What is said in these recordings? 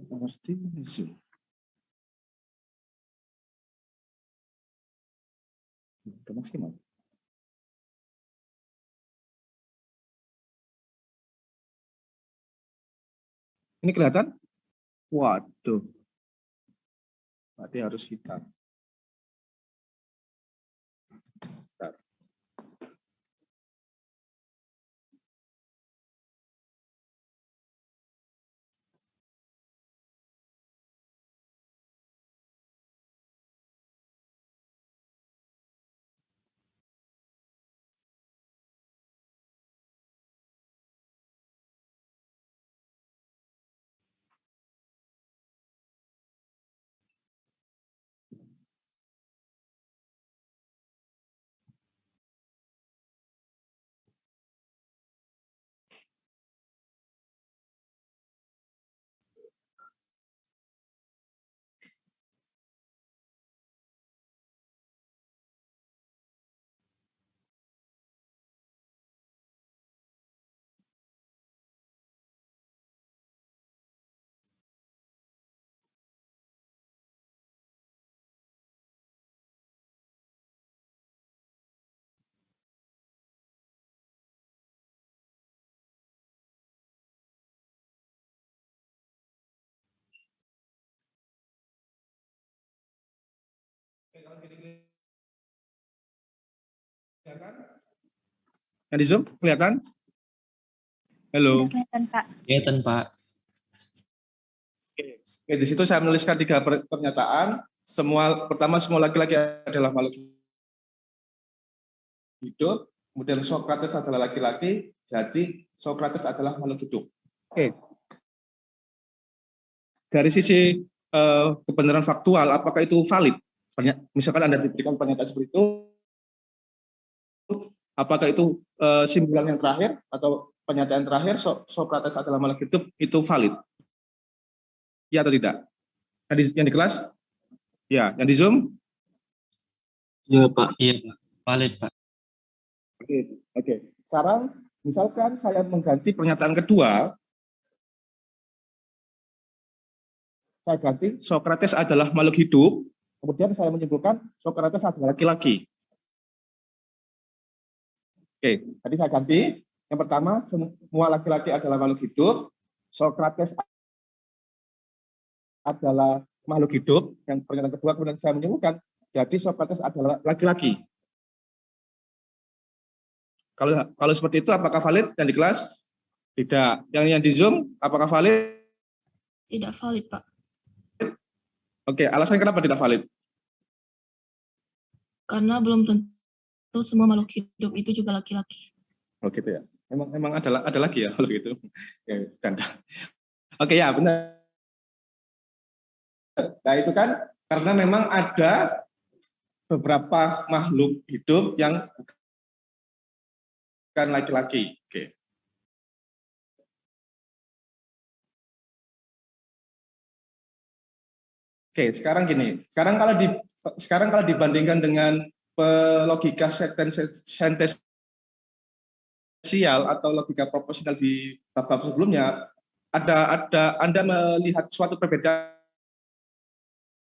Mesti Zoom. Udah maksimal. Ini kelihatan? Waduh. Berarti harus hitam. Bentar. Yang di Zoom kelihatan? Halo. Kelihatan, Pak. Kelihatan, Pak. Oke, di situ saya menuliskan 3 pernyataan. Pertama, semua laki-laki adalah makhluk hidup. Kemudian Sokrates adalah laki-laki, jadi Sokrates adalah makhluk hidup. Oke. Dari sisi kebenaran faktual, apakah itu valid? Misalkan Anda diberikan pernyataan seperti itu, apakah itu simpulan yang terakhir atau pernyataan terakhir Sokrates adalah makhluk hidup itu valid? Ya atau tidak? Yang di kelas? Ya, yang di Zoom? Iya, Pak. Iya, Pak. Valid, Pak. Oke. Sekarang misalkan saya mengganti pernyataan kedua, saya ganti Sokrates adalah makhluk hidup, kemudian saya menyimpulkan Sokrates adalah laki-laki. Oke, tadi saya ganti. Yang pertama, semua laki-laki adalah makhluk hidup. Sokrates adalah makhluk hidup. Yang pernyataan kedua, kemudian saya menyimpulkan, jadi Sokrates adalah laki-laki. Kalau seperti itu, apakah valid yang di kelas? Tidak. Yang di Zoom, apakah valid? Tidak valid, Pak. Oke, alasan kenapa tidak valid? Karena belum tentu semua makhluk hidup itu juga laki-laki. Oh gitu ya. Memang ada lagi ya kalau gitu. Ya, canda. Oke ya, benar. Nah, itu kan karena memang ada beberapa makhluk hidup yang bukan laki-laki. Oke. Oke, sekarang gini. Sekarang kalau dibandingkan dengan logika sentensial atau logika proporsional di bab sebelumnya, Anda melihat suatu perbedaan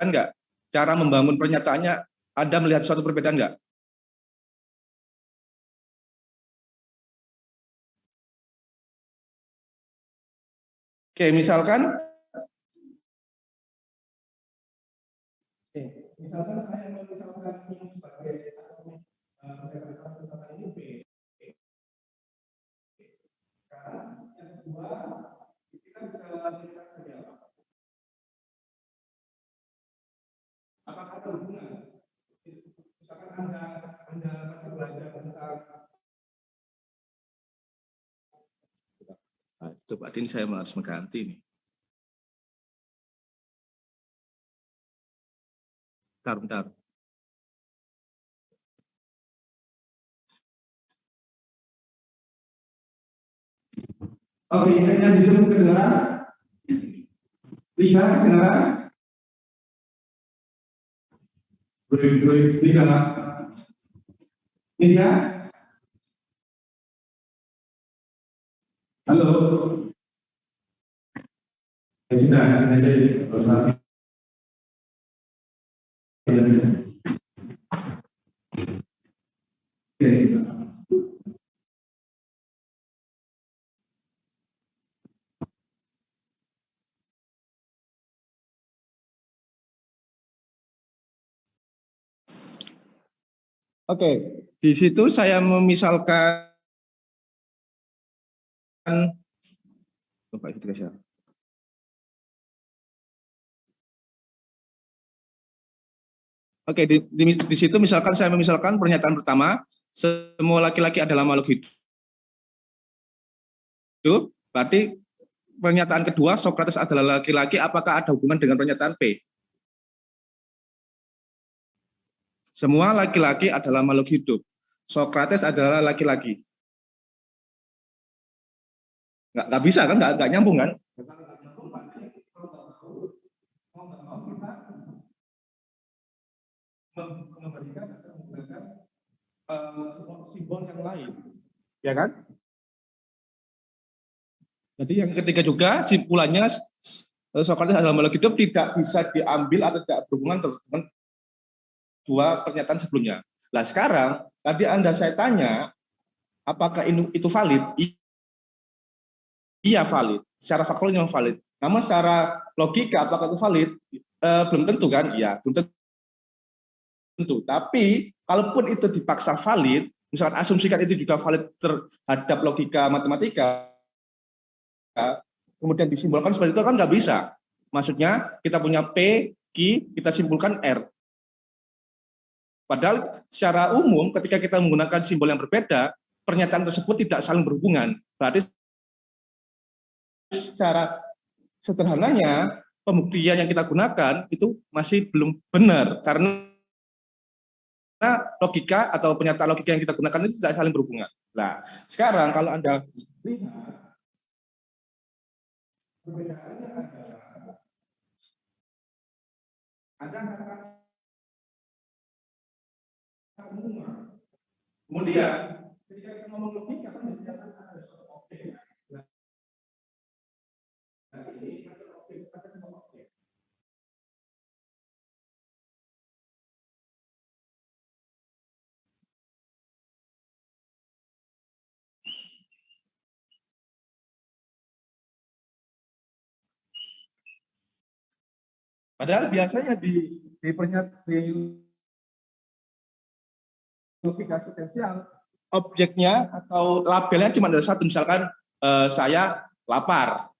enggak? Cara membangun pernyataannya, Anda melihat suatu perbedaan enggak? Oke, misalkan saya misalkan ini sebagai ini B. Sekarang yang kedua, kita bisa lihat saja apakah ada hubungan. Misalkan Anda masih belajar tentang coba ini saya harus mengganti nih. Bentar. Oke, yang disebut kedengaran? Lihat kedengaran? Lihat. Lihat. Halo. Oke, di situ saya memisalkan Oke, di situ misalkan saya memisalkan pernyataan pertama, semua laki-laki adalah makhluk hidup, berarti pernyataan kedua, Socrates adalah laki-laki, apakah ada hubungan dengan pernyataan P? Semua laki-laki adalah makhluk hidup. Socrates adalah laki-laki. Nggak bisa kan, nggak nyambung kan? Memberikan atau menggunakan simbol yang lain, ya kan? Jadi yang ketiga juga simpulannya Socrates adalah makhluk hidup tidak bisa diambil atau tidak berhubungan dengan dua pernyataan sebelumnya. Nah sekarang tadi saya tanya apakah itu valid? Iya valid, secara faktualnya valid. Namun secara logika apakah itu valid? Belum tentu kan? Iya, belum tentu. Tapi kalaupun itu dipaksa valid, misalkan asumsikan itu juga valid terhadap logika matematika, kemudian disimbolkan seperti itu kan nggak bisa. Maksudnya kita punya P, Q, kita simpulkan R. Padahal secara umum ketika kita menggunakan simbol yang berbeda, pernyataan tersebut tidak saling berhubungan. Berarti secara sederhananya pembuktian yang kita gunakan itu masih belum benar karena logika atau pernyataan logika yang kita gunakan itu tidak saling berhubungan. Nah, sekarang kalau Anda lihat perbedaannya ada kata semua. Kemudian ketika kita ngomong logika kan biasanya ada oke. Nah, ini ada oke, ada oke. Padahal biasanya di logika eksistensial objeknya atau labelnya cuma ada satu, misalkan saya lapar,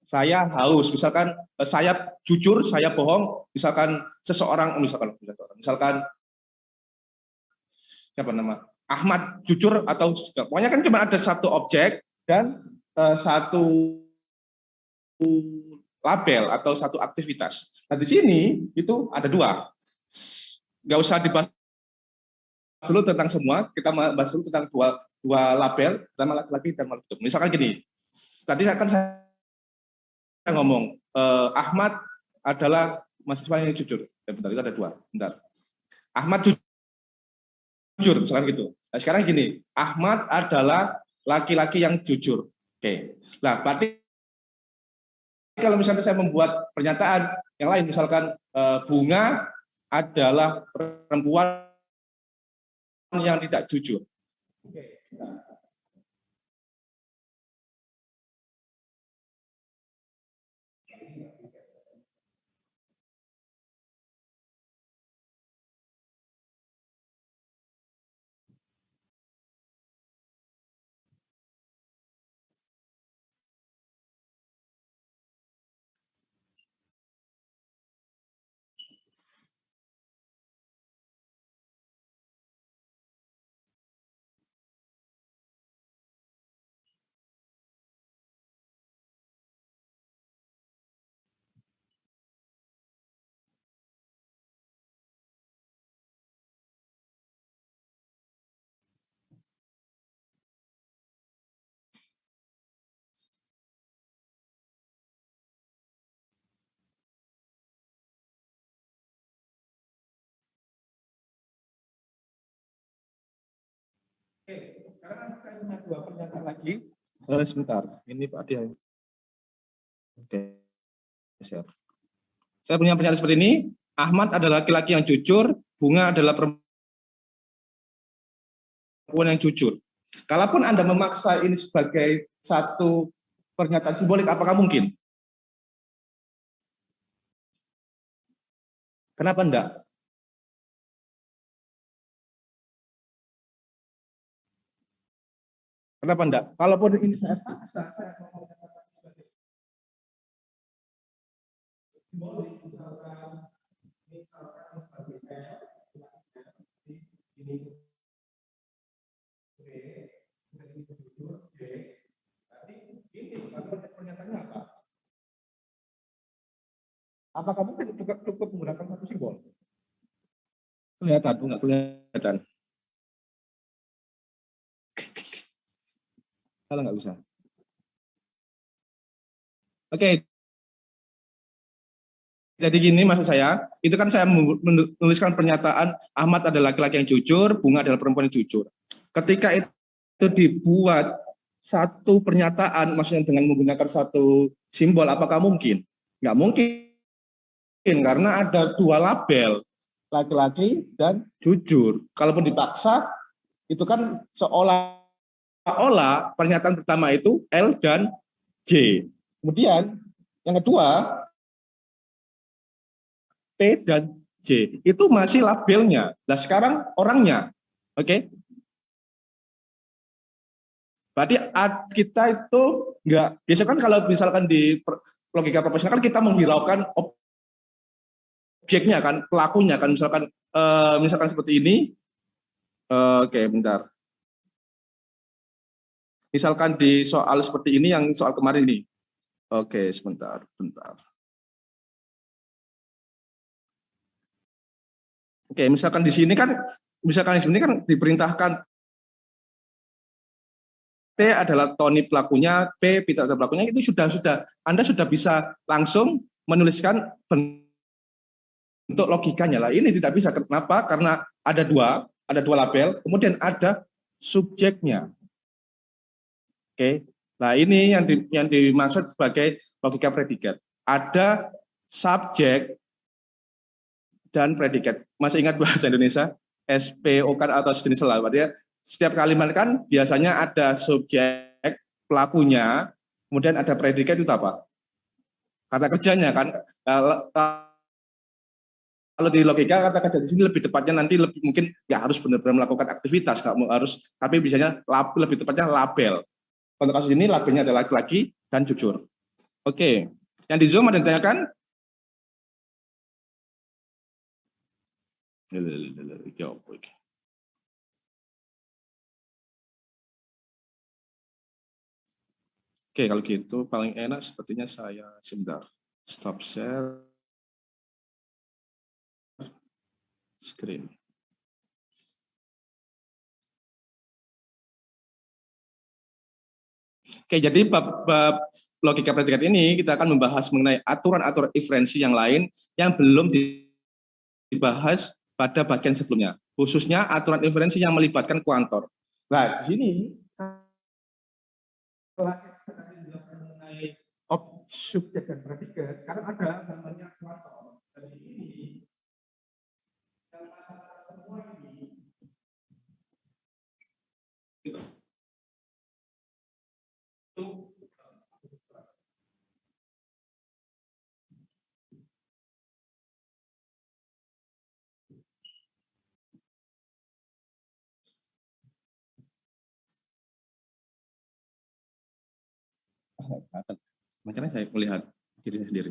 saya haus, misalkan saya jujur, saya bohong, misalkan seseorang, misalkan siapa nama Ahmad jujur atau pokoknya kan cuma ada satu objek dan satu label atau satu aktivitas. Nah di sini itu ada dua, nggak usah dibahas dulu tentang semua, kita bahas dulu tentang dua label, pertama laki-laki dan makhluk hidup. Misalkan gini, tadi saya ngomong Ahmad adalah mahasiswa yang jujur. Bentar, itu ada dua. Bentar. Ahmad jujur, misalkan gitu. Nah, sekarang gini, Ahmad adalah laki-laki yang jujur. Oke. Nah, berarti kalau misalnya saya membuat pernyataan yang lain, misalkan Bunga adalah perempuan yang tidak jujur. Oke. Sekarang saya punya dua pernyataan lagi. Sebentar, ini Pak Dia. Oke, siap. Saya punya pernyataan seperti ini. Ahmad adalah laki-laki yang jujur, Bunga adalah perempuan yang jujur. Kalaupun Anda memaksa ini sebagai satu pernyataan simbolik, apakah mungkin? Kenapa enggak? Kenapa enggak? Kalaupun ini saya paksa, saya mau mengatakan sebagai simbolik, misalkan sebagai ini jujur, tapi ini pernyataannya apa? Apakah mungkin cukup menggunakan satu simbol? Kelihatan, enggak kelihatan. Kalau nggak bisa. Oke. Jadi gini maksud saya, itu kan saya menuliskan pernyataan Ahmad adalah laki-laki yang jujur, Bunga adalah perempuan yang jujur. Ketika itu dibuat satu pernyataan, maksudnya dengan menggunakan satu simbol, apakah mungkin? Nggak mungkin, karena ada dua label, laki-laki dan jujur. Kalaupun dipaksa, itu kan seolah-olah pernyataan pertama itu L dan J. Kemudian yang kedua, P dan J. Itu masih labelnya. Nah sekarang orangnya. Oke. Berarti kita itu enggak, biasanya kan kalau misalkan di logika proporsional kan kita menghiraukan objeknya kan, pelakunya kan, misalkan seperti ini. Oke, bentar. Misalkan di soal seperti ini yang soal kemarin ini. Oke, sebentar. Oke, misalkan di sini kan diperintahkan T adalah Tony pelakunya, P Peter adalah pelakunya, itu sudah Anda sudah bisa langsung menuliskan bentuk logikanya lah. Ini tidak bisa. Kenapa? Karena ada dua label, kemudian ada subjeknya. Oke. Nah, ini yang dimaksud sebagai logika predikat. Ada subjek dan predikat. Masih ingat bahasa Indonesia? SPOK atau sejenis lah. Berarti setiap kalimat kan biasanya ada subjek, pelakunya, kemudian ada predikat itu apa? Kata kerjanya kan. Kalau di logika kata kerja di sini lebih tepatnya nanti mungkin nggak harus benar-benar melakukan aktivitas, nggak harus, tapi biasanya lebih tepatnya label. Untuk kasus ini labelnya adalah laki-laki dan jujur. Oke, yang di Zoom ada yang ditanyakan? Oke, kalau gitu paling enak sepertinya saya sebentar stop share screen. Oke, jadi bab logika predikat ini kita akan membahas mengenai aturan-aturan inferensi yang lain yang belum dibahas pada bagian sebelumnya, khususnya aturan inferensi yang melibatkan kuantor. Nah, di sini setelah kita menjelaskan mengenai subjek dan predikat, sekarang ada namanya kuantor. Jadi ini yang semua ini itu makanya saya melihat dirinya sendiri.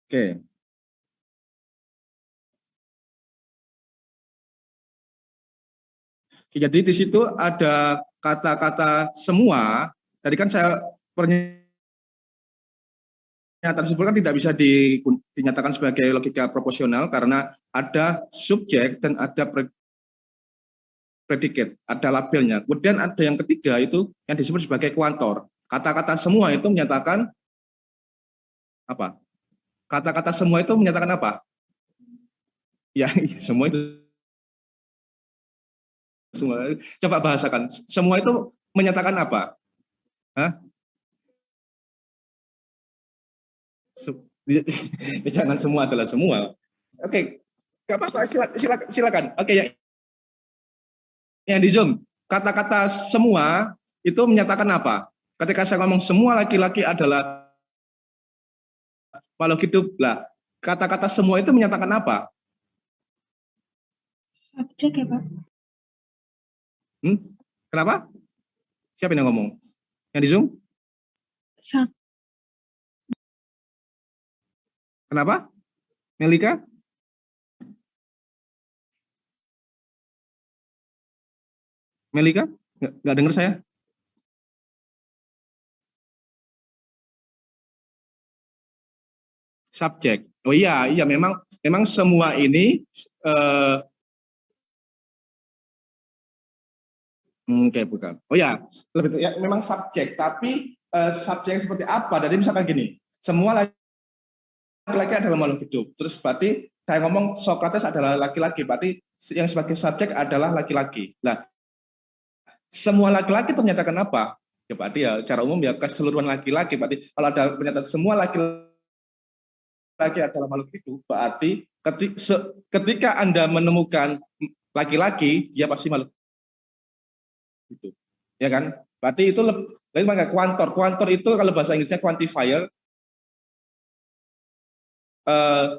Oke. Jadi di situ ada kata-kata semua. Tadi kan saya pernyataan simpul kan tidak bisa dinyatakan sebagai logika proporsional karena ada subjek dan ada predikat, ada labelnya. Kemudian ada yang ketiga itu yang disebut sebagai kuantor. Kata-kata semua itu menyatakan apa? Kata-kata semua itu menyatakan apa? Ya, semua itu semua. Coba bahasakan. Semua itu menyatakan apa? Hah? Jangan semua adalah semua. Oke, nggak apa-apa, silakan. Oke, yang di Zoom, kata-kata semua itu menyatakan apa? Ketika saya ngomong semua laki-laki adalah makhluk hidup, lah kata-kata semua itu menyatakan apa? Subjek ya Pak. Kenapa? Siapa yang ngomong? Yang di Zoom? Kenapa? Melika? Melika? Nggak dengar saya? Subjek. Oh iya, memang semua ini oke, bukan. Oh ya, lebih ya, memang subjek, tapi subjek seperti apa? Jadi misalkan gini, semua laki-laki adalah makhluk hidup. Terus berarti saya ngomong Socrates adalah laki-laki, berarti yang sebagai subjek adalah laki-laki. Nah, semua laki-laki itu menyatakan apa? Ya berarti ya secara umum ya keseluruhan laki-laki. Berarti kalau ada pernyataan semua laki-laki adalah makhluk hidup, berarti ketika Anda menemukan laki-laki, dia pasti makhluk hidup. Ya kan? Berarti itu lebih maka kuantor. Kuantor itu kalau bahasa Inggrisnya quantifier.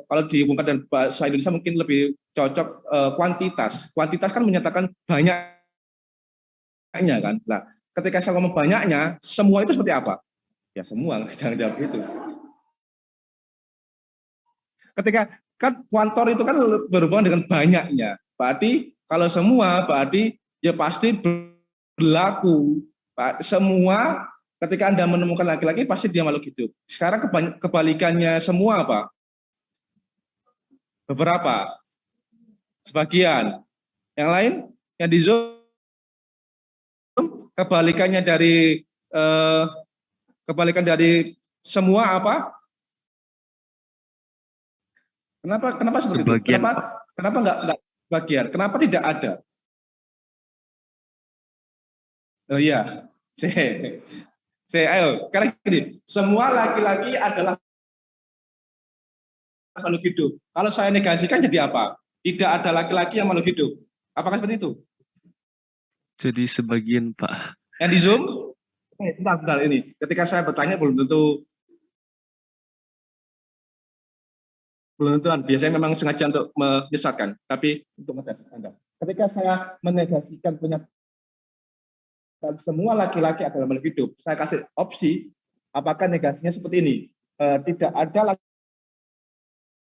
Kalau dihubungkan dengan bahasa Indonesia mungkin lebih cocok kuantitas. Kuantitas kan menyatakan banyaknya kan. Nah, ketika saya ngomong banyaknya, semua itu seperti apa? Ya semua, jangan jawab itu. Ketika kan kuantor itu kan berhubungan dengan banyaknya. Berarti kalau semua berarti ya pasti berlaku. Semua ketika Anda menemukan laki-laki pasti dia makhluk hidup. Sekarang kebalikannya semua apa? Beberapa, sebagian. Yang lain, yang di Zoom, kebalikan dari semua apa? Kenapa seperti Sebagian, itu? Kenapa nggak sebagian? Kenapa tidak ada? Oh iya, ayo, sekarang gini, semua laki-laki adalah makhluk hidup. Kalau saya negasikan jadi apa? Tidak ada laki-laki yang makhluk hidup. Apakah seperti itu? jadi sebagian Pak. Yang di Zoom? Bentar ini. Ketika saya bertanya belum tentu biasanya memang sengaja untuk menyesatkan, tapi untuk menegasikan Anda. Ketika saya menegasikan semua laki-laki adalah makhluk hidup, saya kasih opsi, apakah negasinya seperti ini? Tidak ada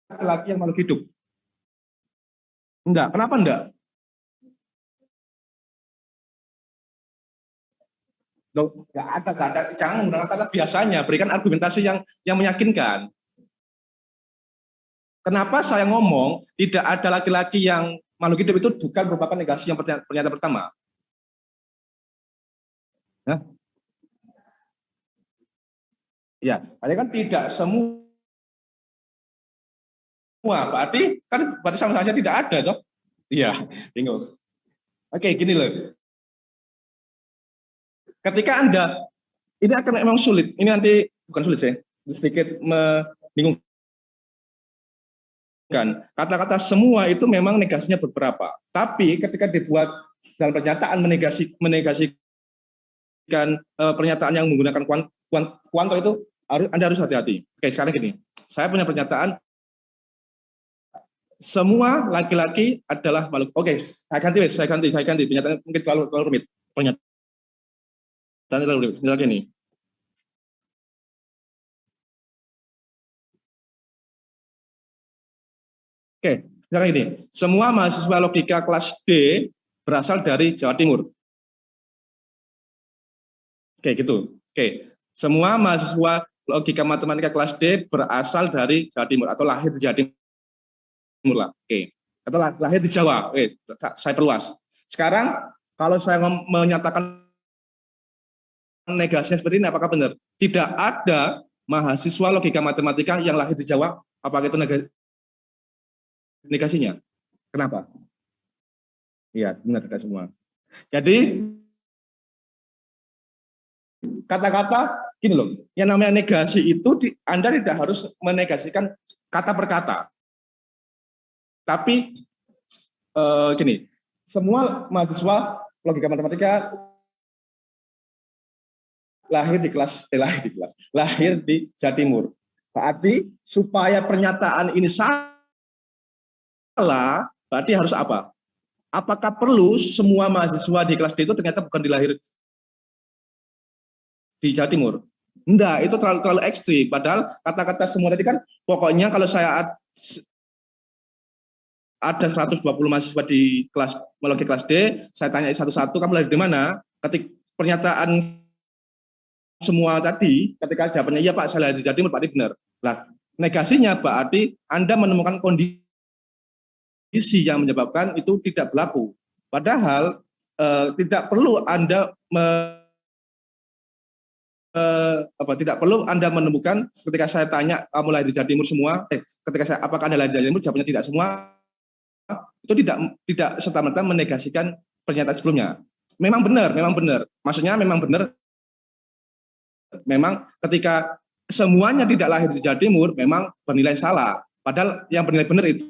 laki-laki yang makhluk hidup. Enggak, kenapa enggak? Loh, enggak ada. Jangan menggunakan kata biasanya, berikan argumentasi yang meyakinkan. Kenapa saya ngomong tidak ada laki-laki yang makhluk hidup itu bukan merupakan negasi yang pernyataan pertama? Nah, ya, kan tidak semua, berarti sama saja tidak ada, toh? Iya, bingung. Oke, gini loh. Ketika Anda, ini akan memang sulit. Ini nanti bukan sulit sih, sedikit membingungkan. Kata-kata semua itu memang negasinya beberapa. Tapi ketika dibuat dalam pernyataan menegasikan pernyataan yang menggunakan kuantor itu, Anda harus hati-hati. Oke, sekarang gini. Saya punya pernyataan semua laki-laki adalah makhluk. Oke, saya ganti. Pernyataan mungkin terlalu rumit. Pernyataan terlalu rumit. Misalnya gini. Oke, misalkan ini, semua mahasiswa logika kelas D berasal dari Jawa Timur. Oke, gitu. Oke, semua mahasiswa logika matematika kelas D berasal dari Jawa Timur atau lahir di Jawa Timur lah. Oke, atau lahir di Jawa. Oke, saya perluas. Sekarang kalau saya menyatakan negasinya seperti ini, apakah benar? Tidak ada mahasiswa logika matematika yang lahir di Jawa. Apakah itu negasinya? Kenapa? Iya, benar tidak semua. Jadi kata-kata gini loh, yang namanya negasi itu Anda tidak harus menegasikan kata per kata. Tapi gini, semua mahasiswa logika matematika lahir di Jawa Timur. Berarti supaya pernyataan ini salah, berarti harus apa? Apakah perlu semua mahasiswa di kelas D itu ternyata bukan dilahir di Jawa Timur? Enggak, itu terlalu ekstrim. Padahal kata-kata semua tadi kan pokoknya kalau saya ada 120 mahasiswa di kelas logika kelas D, saya tanya satu-satu kamu lahir di mana? Ketika pernyataan semua tadi, ketika jawabannya iya Pak, saya lahir di Jawa Timur, berarti benar. Lah, negasinya berarti Anda menemukan kondisi yang menyebabkan itu tidak berlaku. Padahal tidak perlu Anda tidak perlu Anda menemukan ketika saya tanya kamu lahir di Jawa Timur semua, ketika saya apakah Anda lahir di Jawa Timur, jawabannya tidak semua, itu tidak serta-merta menegasikan pernyataan sebelumnya. Memang benar. Maksudnya memang benar. Memang ketika semuanya tidak lahir di Jawa Timur memang bernilai salah. Padahal yang bernilai benar itu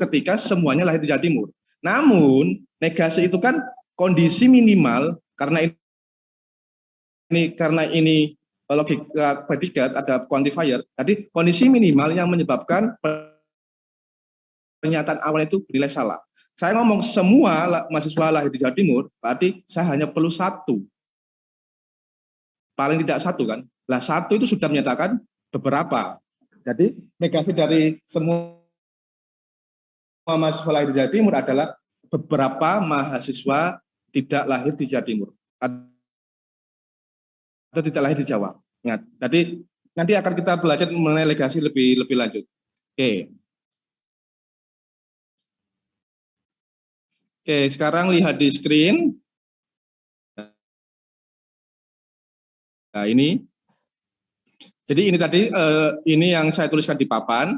ketika semuanya lahir di Jawa Timur. Namun negasi itu kan kondisi minimal karena ini logika predikat ada quantifier. Jadi kondisi minimal yang menyebabkan pernyataan awal itu bernilai salah. Saya ngomong semua mahasiswa lahir di Jawa Timur, berarti saya hanya perlu satu. Paling tidak satu kan. Lah satu itu sudah menyatakan beberapa. Jadi negasi dari semua mahasiswa lahir di Jawa Timur adalah beberapa mahasiswa tidak lahir di Jawa Timur atau tidak lahir di Jawa. Ingat, jadi nanti akan kita belajar mengenai legasi lebih lanjut. Oke, sekarang lihat di screen. Nah ini, jadi ini tadi ini yang saya tuliskan di papan.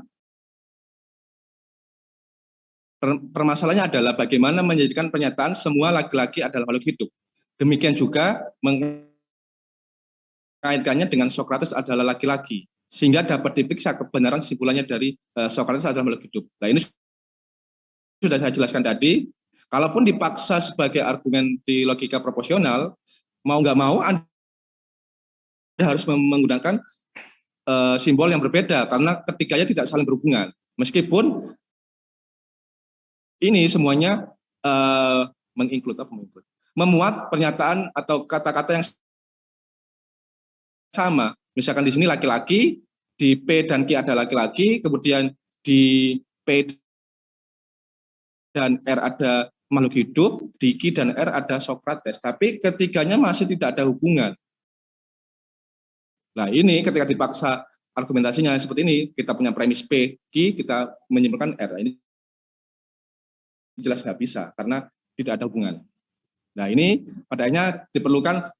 Permasalahannya adalah bagaimana menjadikan pernyataan semua laki-laki adalah makhluk hidup. Demikian juga mengaitkannya dengan Socrates adalah laki-laki, sehingga dapat diperiksa kebenaran kesimpulannya dari Socrates adalah makhluk hidup. Nah ini sudah saya jelaskan tadi. Kalaupun dipaksa sebagai argumen di logika proporsional, mau nggak mau Anda harus menggunakan simbol yang berbeda karena ketiganya tidak saling berhubungan. Meskipun ini semuanya memuat pernyataan atau kata-kata yang sama. Misalkan di sini laki-laki, di P dan Q ada laki-laki, kemudian di P dan R ada makhluk hidup, di Q dan R ada Socrates. Tapi ketiganya masih tidak ada hubungan. Nah ini ketika dipaksa argumentasinya seperti ini, kita punya premis P, Q, kita menyimpulkan R. Ini jelas nggak bisa karena tidak ada hubungan. Nah ini padanya diperlukan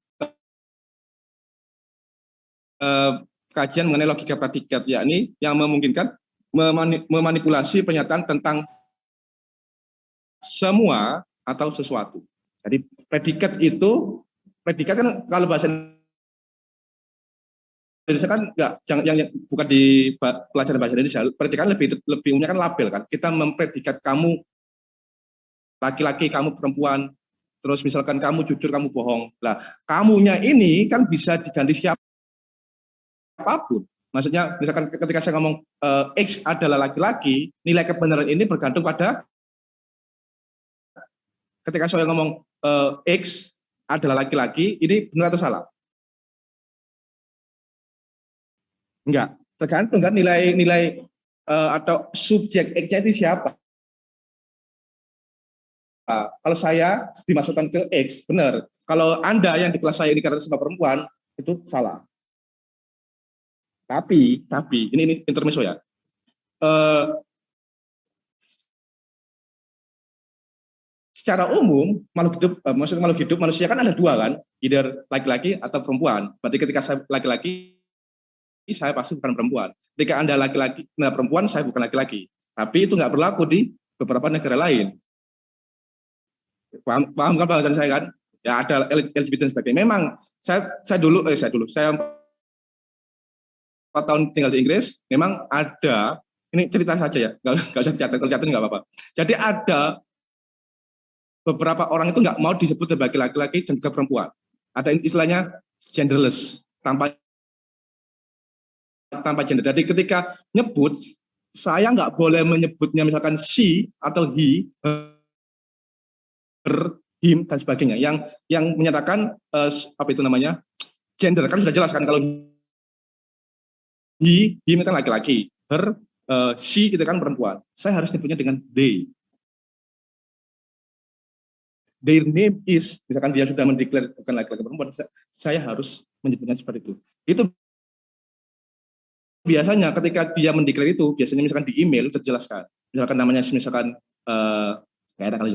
kajian mengenai logika predikat, yakni yang memungkinkan memanipulasi pernyataan tentang semua atau sesuatu. Jadi predikat kan kalau bahasa Indonesia kan enggak, yang bukan di pelajaran bahasa Indonesia, predikat lebih umumnya kan label kan. Kita mempredikat kamu laki-laki, kamu perempuan, terus misalkan kamu jujur, kamu bohong. Lah, kamunya ini kan bisa diganti siapapun. Maksudnya misalkan ketika saya ngomong X adalah laki-laki, nilai kebenaran ini bergantung pada ketika saya ngomong X adalah laki-laki, ini benar atau salah? Enggak, tergantung kan nilai atau subjek X-nya itu siapa. Kalau saya dimasukkan ke X, benar. Kalau Anda yang di kelas saya ini karena sebab perempuan, itu salah. Tapi ini intermezzo ya. Secara umum makhluk hidup manusia kan ada dua kan, either laki-laki atau perempuan. Berarti ketika saya laki-laki, saya pasti bukan perempuan. Ketika Anda laki-laki, nah perempuan, saya bukan laki-laki. Tapi itu nggak berlaku di beberapa negara lain. Paham kan bahasan saya kan? Ya ada LGBT dan sebagainya. Memang saya dulu 4 tahun tinggal di Inggris, memang ada, ini cerita saja ya, nggak usah dicatat, kalau catat nggak apa-apa. Jadi ada beberapa orang itu nggak mau disebut sebagai laki-laki dan juga perempuan. Ada istilahnya genderless, tanpa gender. Jadi ketika nyebut, saya nggak boleh menyebutnya misalkan she atau he, her, him dan sebagainya. Yang menyatakan apa itu namanya gender kan sudah jelas kan, kalau him itu kan laki-laki, her, she itu kan perempuan. Saya harus nyebutnya dengan they. Their name is, misalkan dia sudah mendeklar bukan laki-laki perempuan, saya harus menyebutnya seperti itu. Itu biasanya ketika dia mendeklar itu, biasanya misalkan di email terjelaskan. Misalkan namanya misalkan kayak ada kali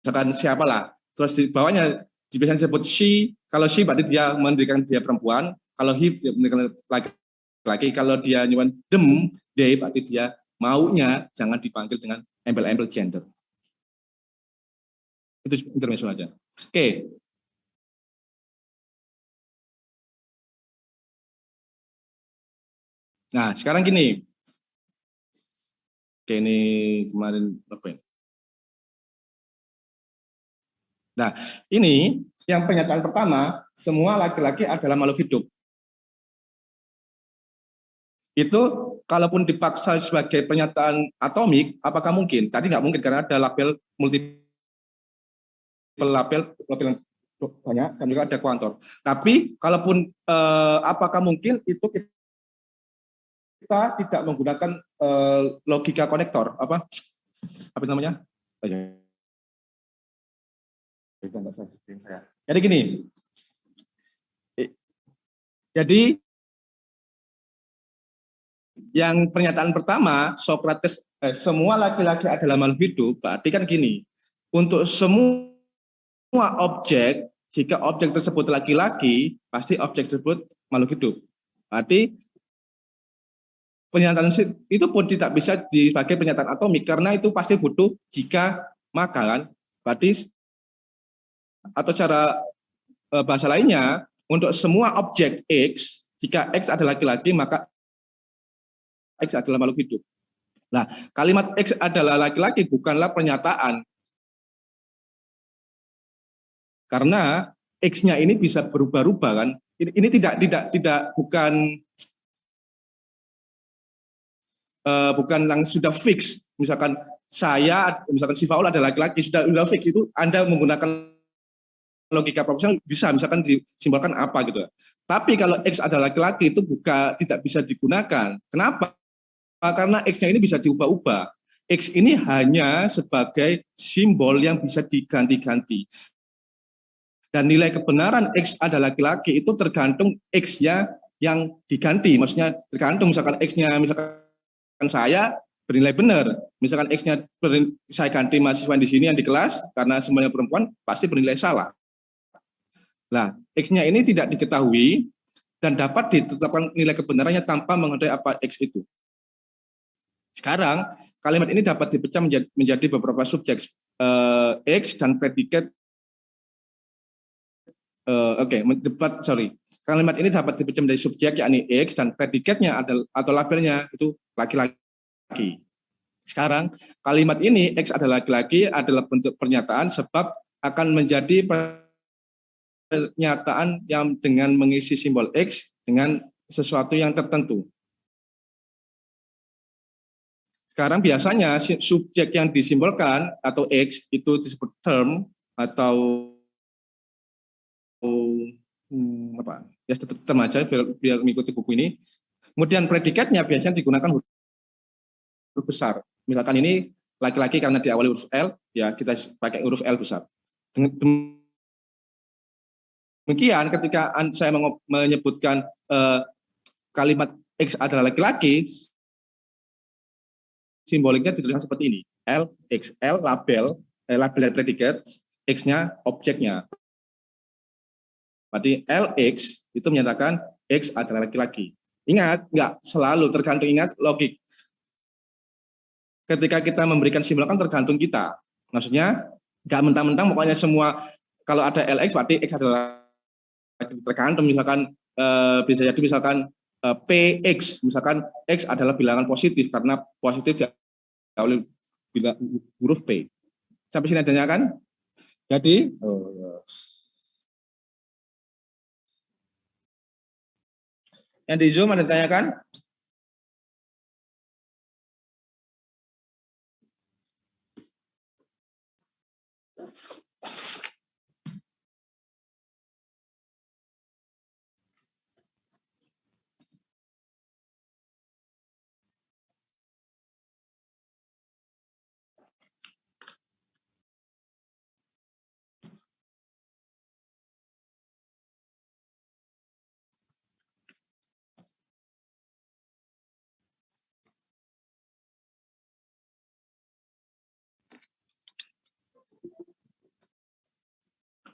misalkan siapalah, terus di bawahnya biasanya disebut she. Kalau she berarti dia mendeklarkan dia perempuan, kalau he dia mendeklarkan laki-laki, kalau dia nyuman them, they berarti dia maunya jangan dipanggil dengan embel-embel gender. Itu intermezzo aja. Oke. Nah, sekarang gini. Oke, ini kemarin apa ya? Nah, ini yang pernyataan pertama, semua laki-laki adalah makhluk hidup. Itu kalaupun dipaksa sebagai pernyataan atomik, apakah mungkin? Tadi nggak mungkin karena ada label label banyak dan juga ada kuantor. Tapi kalaupun apakah mungkin itu kita tidak menggunakan logika konektor apa namanya? Jadi gini. Jadi yang pernyataan pertama Socrates semua laki-laki adalah makhluk hidup, berarti kan gini. Untuk semua objek, jika objek tersebut laki-laki, pasti objek tersebut makhluk hidup. Berarti pernyataan itu pun tidak bisa sebagai pernyataan atomik karena itu pasti butuh jika maka kan. Berarti atau cara bahasa lainnya, untuk semua objek X, jika X adalah laki-laki maka X adalah makhluk hidup. Nah, kalimat X adalah laki-laki bukanlah pernyataan. Karena X-nya ini bisa berubah-ubah kan. Ini bukan langsung sudah fix. Misalkan misalkan si Faul adalah laki-laki, sudah fix itu Anda menggunakan logika proporsional bisa misalkan disimbolkan apa gitu. Tapi kalau X adalah laki-laki itu tidak bisa digunakan. Kenapa? Karena X-nya ini bisa diubah-ubah. X ini hanya sebagai simbol yang bisa diganti-ganti. Dan nilai kebenaran X adalah laki-laki itu tergantung X-nya yang diganti. Maksudnya tergantung misalkan X-nya misalkan saya bernilai benar. Misalkan X-nya saya ganti mahasiswa di sini yang di kelas karena semuanya perempuan pasti bernilai salah. Nah, X-nya ini tidak diketahui dan dapat ditetapkan nilai kebenarannya tanpa mengetahui apa X itu. Sekarang kalimat ini dapat dipecah menjadi beberapa subjek X dan predikat. Kalimat ini dapat dipecah menjadi subjek yakni X dan predikatnya atau labelnya itu laki-laki. Sekarang kalimat ini X adalah laki-laki adalah bentuk pernyataan sebab akan menjadi pernyataan yang dengan mengisi simbol X dengan sesuatu yang tertentu. Sekarang biasanya subjek yang disimbolkan atau X itu disebut term atau apa? Ya term aja biar mengikuti buku ini. Kemudian predikatnya biasanya digunakan huruf besar. Misalkan ini laki-laki karena diawali huruf L, ya kita pakai huruf L besar. Demikian ketika saya menyebutkan kalimat X adalah laki-laki, simboliknya dituliskan seperti ini. L, X, L label dan predikat, X-nya objeknya. Berarti LX itu menyatakan X adalah laki-laki. Ingat, enggak selalu tergantung, ingat logik. Ketika kita memberikan simbol kan tergantung kita. Maksudnya Nggak mentang-mentang pokoknya semua kalau ada LX berarti X adalah tergantung misalkan bisa jadi misalkan PX misalkan X adalah bilangan positif karena positif diawali huruf P. Sampai sini adanya kan? Jadi yang di Zoom ada yang tanyakan?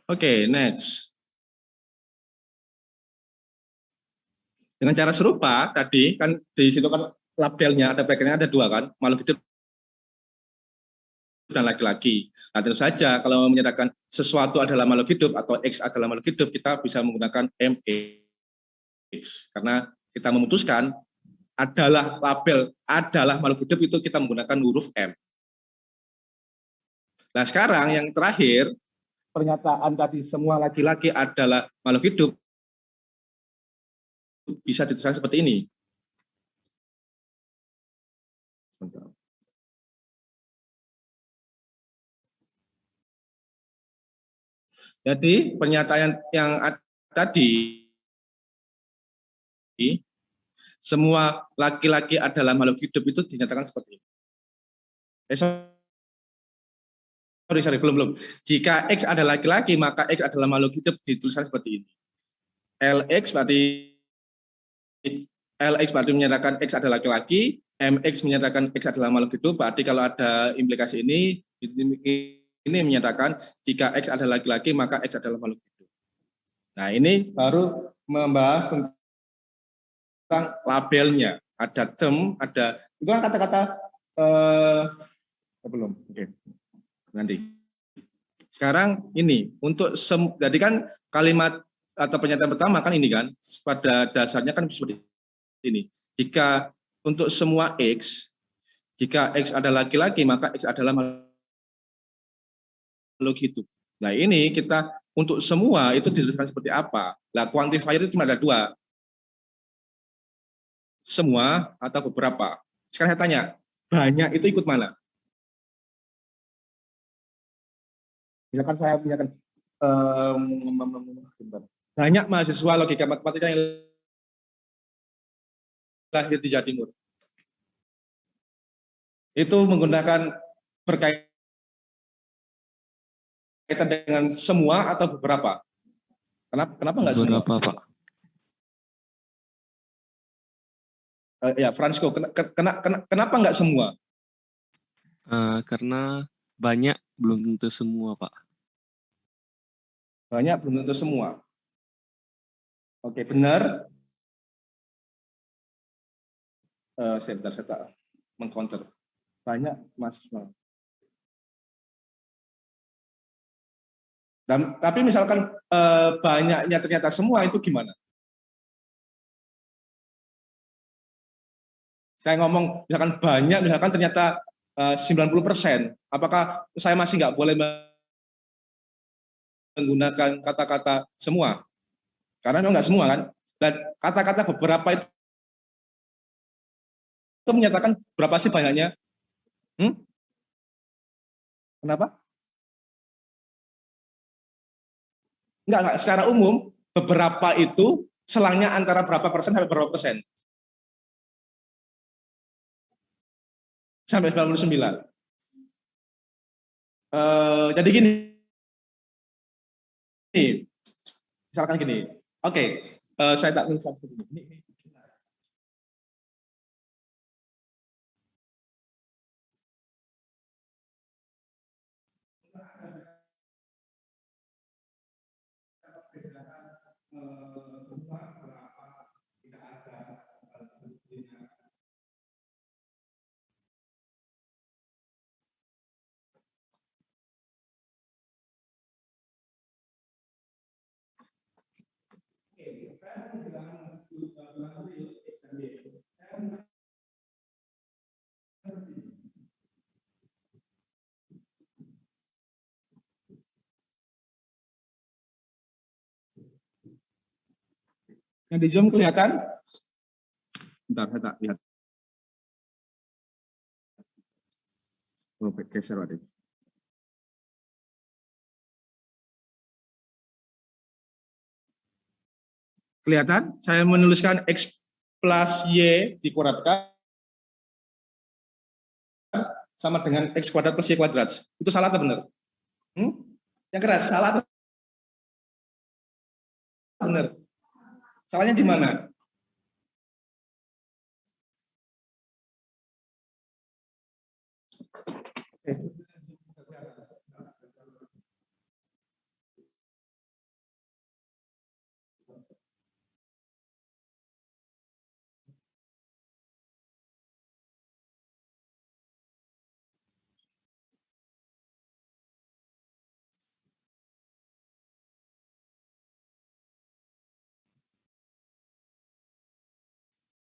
Oke, next. Dengan cara serupa tadi kan di situ kan labelnya ada bracketnya ada dua kan, makhluk hidup dan laki-laki. Nah, tentu saja kalau menyatakan sesuatu adalah makhluk hidup atau X adalah makhluk hidup, kita bisa menggunakan MX karena kita memutuskan adalah label adalah makhluk hidup itu kita menggunakan huruf M. Nah, sekarang yang terakhir pernyataan tadi semua laki-laki adalah makhluk hidup bisa dituliskan seperti ini. Jadi pernyataan yang tadi semua laki-laki adalah makhluk hidup itu dinyatakan seperti ini. Sorry, belum. Jika X adalah laki-laki, maka X adalah makhluk hidup dituliskan seperti ini. LX berarti menyatakan X adalah laki-laki, MX menyatakan X adalah makhluk hidup, berarti kalau ada implikasi ini menyatakan jika X adalah laki-laki, maka X adalah makhluk hidup. Nah, ini baru membahas tentang labelnya. Ada term, ada itu kan kata-kata belum. Oke. Nanti. Sekarang ini untuk jadi kan kalimat atau pernyataan pertama kan ini kan pada dasarnya kan seperti ini. Jika untuk semua X, jika X adalah laki-laki maka X adalah makhluk hidup. Nah, ini kita untuk semua itu dituliskan seperti apa? Nah, quantifier itu cuma ada dua. Semua atau beberapa. Sekarang saya tanya, banyak itu ikut mana? Misalkan saya punya banyak mahasiswa logika matematika yang lahir di Jawa Timur. Itu menggunakan berkaitan dengan semua atau beberapa? Kenapa nggak semua? Beberapa, Pak. Ya, Francisco, kenapa nggak semua? Karena banyak belum tentu semua, Pak. Banyak belum tentu semua. Oke, benar. Saya tak mengcounter. Banyak mahasiswa. Tapi misalkan banyaknya ternyata semua itu gimana? Saya ngomong misalkan banyak, misalkan ternyata 90%. Apakah saya masih nggak boleh menggunakan kata-kata semua? Karena memang nggak semua kan. Dan kata-kata beberapa itu menyatakan berapa sih banyaknya? Kenapa? Enggak, secara umum beberapa itu selangnya antara berapa persen sampai berapa persen? Sampai 99. Jadi gini, misalkan gini, oke, saya tak tulis ini. Yang di Zoom kelihatan? Bentar, saya tak lihat. Oh, geser, Pak. Kelihatan? Saya menuliskan X plus Y dikuadratkan sama dengan X kuadrat plus Y kuadrat. Itu salah atau benar? Yang keras, salah atau benar? Salahnya di mana?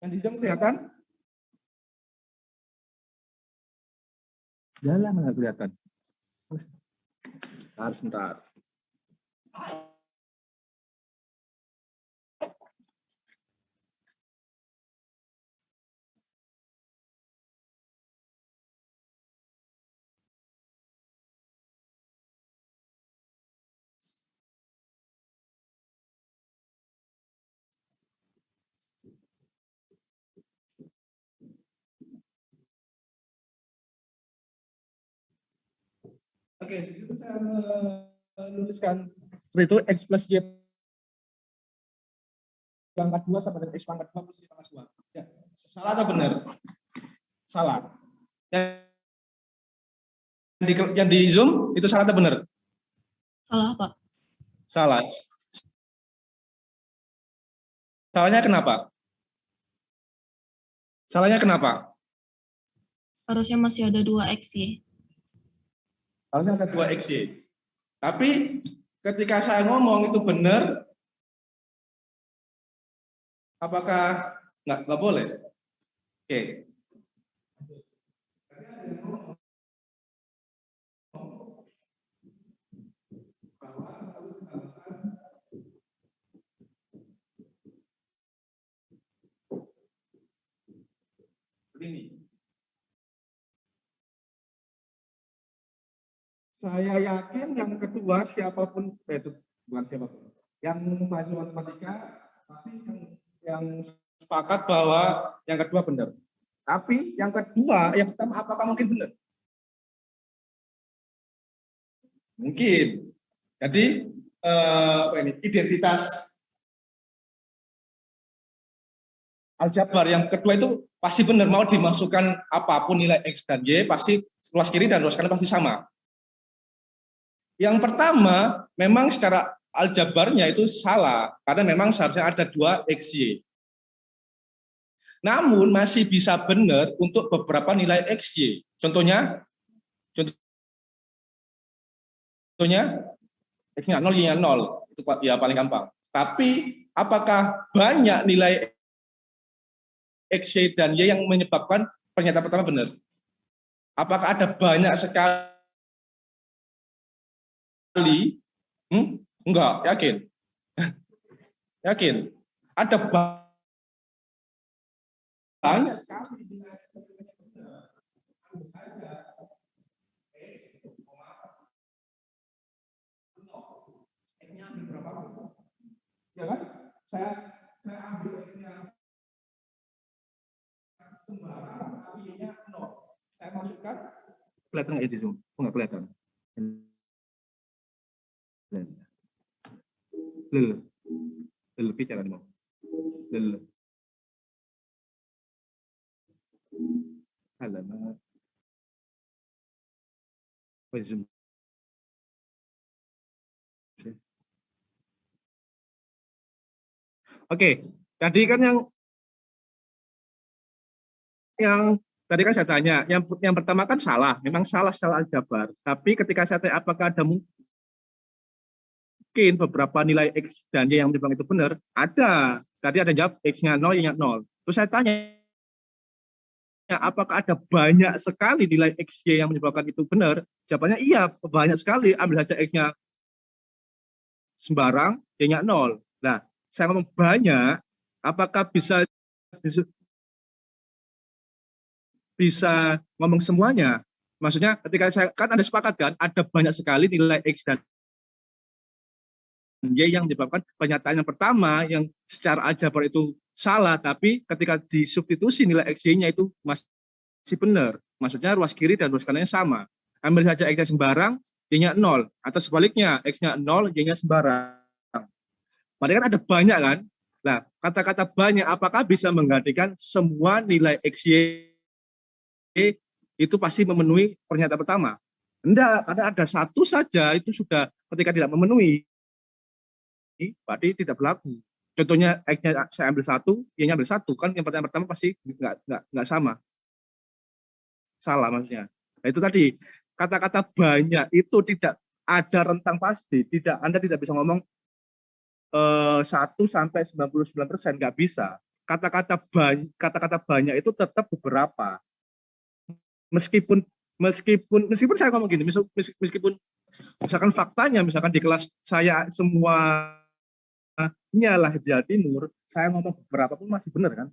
Yang di Zoom kelihatan? Jalan mana kelihatan? Harus sebentar. Oke, di situ saya menuliskan itu X plus Y pangkat 2 sama dengan X pangkat 2 plus Y pangkat 2. Ya. Salah atau benar? Salah. Yang di Zoom itu salah atau benar? Salah, Pak. Salah. Salahnya kenapa? Salahnya kenapa? Harusnya masih ada 2X ya. Harusnya ada 2XY. Tapi ketika saya ngomong itu benar, apakah nggak boleh? Oke. Ini. Saya yakin yang kedua siapapun itu bukan siapapun. Yang mahasiswa matematika pasti yang sepakat bahwa yang kedua benar. Tapi yang kedua, yang pertama apakah mungkin benar? Mungkin. Jadi identitas aljabar yang kedua itu pasti benar, mau dimasukkan apapun nilai X dan Y pasti luas kiri dan luas kanan pasti sama. Yang pertama memang secara aljabarnya itu salah karena memang seharusnya ada 2XY. Namun masih bisa benar untuk beberapa nilai XY. Contohnya X-nya 0, Y-nya 0. Itu ya paling gampang. Tapi apakah banyak nilai X, Y, dan Y yang menyebabkan pernyataan pertama benar? Apakah ada banyak sekali? Enggak, yakin. Yakin. Ada banyak sekali. Ya kan? Saya ambil X-nya sembarang, tapi Y-nya 0. Saya masukkan. Kelihatan nggak itu? Nggak kelihatan. Bicara mau. Halaman. Zoom. Oke, tadi kan yang tadi kan saya tanya, yang pertama kan salah, memang salah secara aljabar. Tapi ketika saya tanya apakah ada mungkin beberapa nilai X dan Y yang menyebabkan itu benar? Ada. Tadi ada jawab X-nya 0, Y-nya 0. Terus saya tanya, apakah ada banyak sekali nilai X, Y yang menyebabkan itu benar? Jawabannya iya, banyak sekali. Ambil saja X-nya sembarang, Y-nya 0. Nah, saya ngomong banyak, apakah bisa ngomong semuanya? Maksudnya ketika saya, kan Anda sepakat kan, ada banyak sekali nilai X dan Y yang menyebabkan pernyataan yang pertama yang secara aljabar itu salah, tapi ketika disubstitusi nilai X, Y-nya itu masih benar. Maksudnya ruas kiri dan ruas kanannya sama. Ambil saja X-nya sembarang, Y-nya 0. Atau sebaliknya, X-nya 0, Y-nya sembarang. Berarti kan ada banyak kan? Nah, kata-kata banyak apakah bisa menggantikan semua nilai X, Y itu pasti memenuhi pernyataan pertama? Enggak, karena ada satu saja itu sudah ketika tidak memenuhi, berarti tidak berlaku. Contohnya X-nya saya ambil 1, Y-nya ambil 1, kan yang pertama pasti nggak sama. Salah maksudnya. Nah, itu tadi, kata-kata banyak itu tidak ada rentang pasti. Anda tidak bisa ngomong 1 sampai 99%, nggak bisa. Kata-kata banyak itu tetap beberapa. Meskipun saya ngomong gini, meskipun misalkan faktanya, misalkan di kelas saya semuanya lah Jawa Timur, saya ngomong beberapa pun masih benar kan?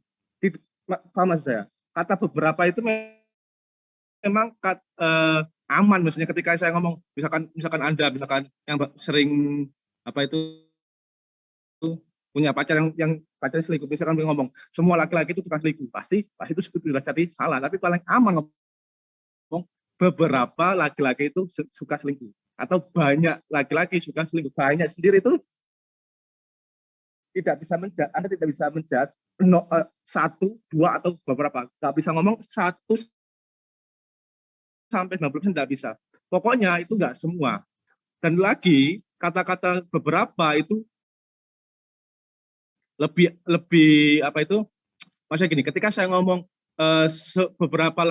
Paham maksud saya? Kata beberapa itu memang aman, maksudnya ketika saya ngomong, misalkan Anda yang sering apa itu punya pacar yang pacarnya selingkuh, misalkan ngomong semua laki-laki itu tukang selingkuh, pasti itu sudah jadi salah. Tapi paling aman ngomong beberapa laki-laki itu suka selingkuh, atau banyak laki-laki suka selingkuh. Banyak sendiri itu Anda tidak bisa menjudge 1, 2 atau beberapa. Nggak bisa ngomong 1 sampai 90% tidak bisa. Pokoknya itu nggak semua. Dan lagi kata-kata beberapa itu lebih apa itu? Maksudnya gini, ketika saya ngomong beberapa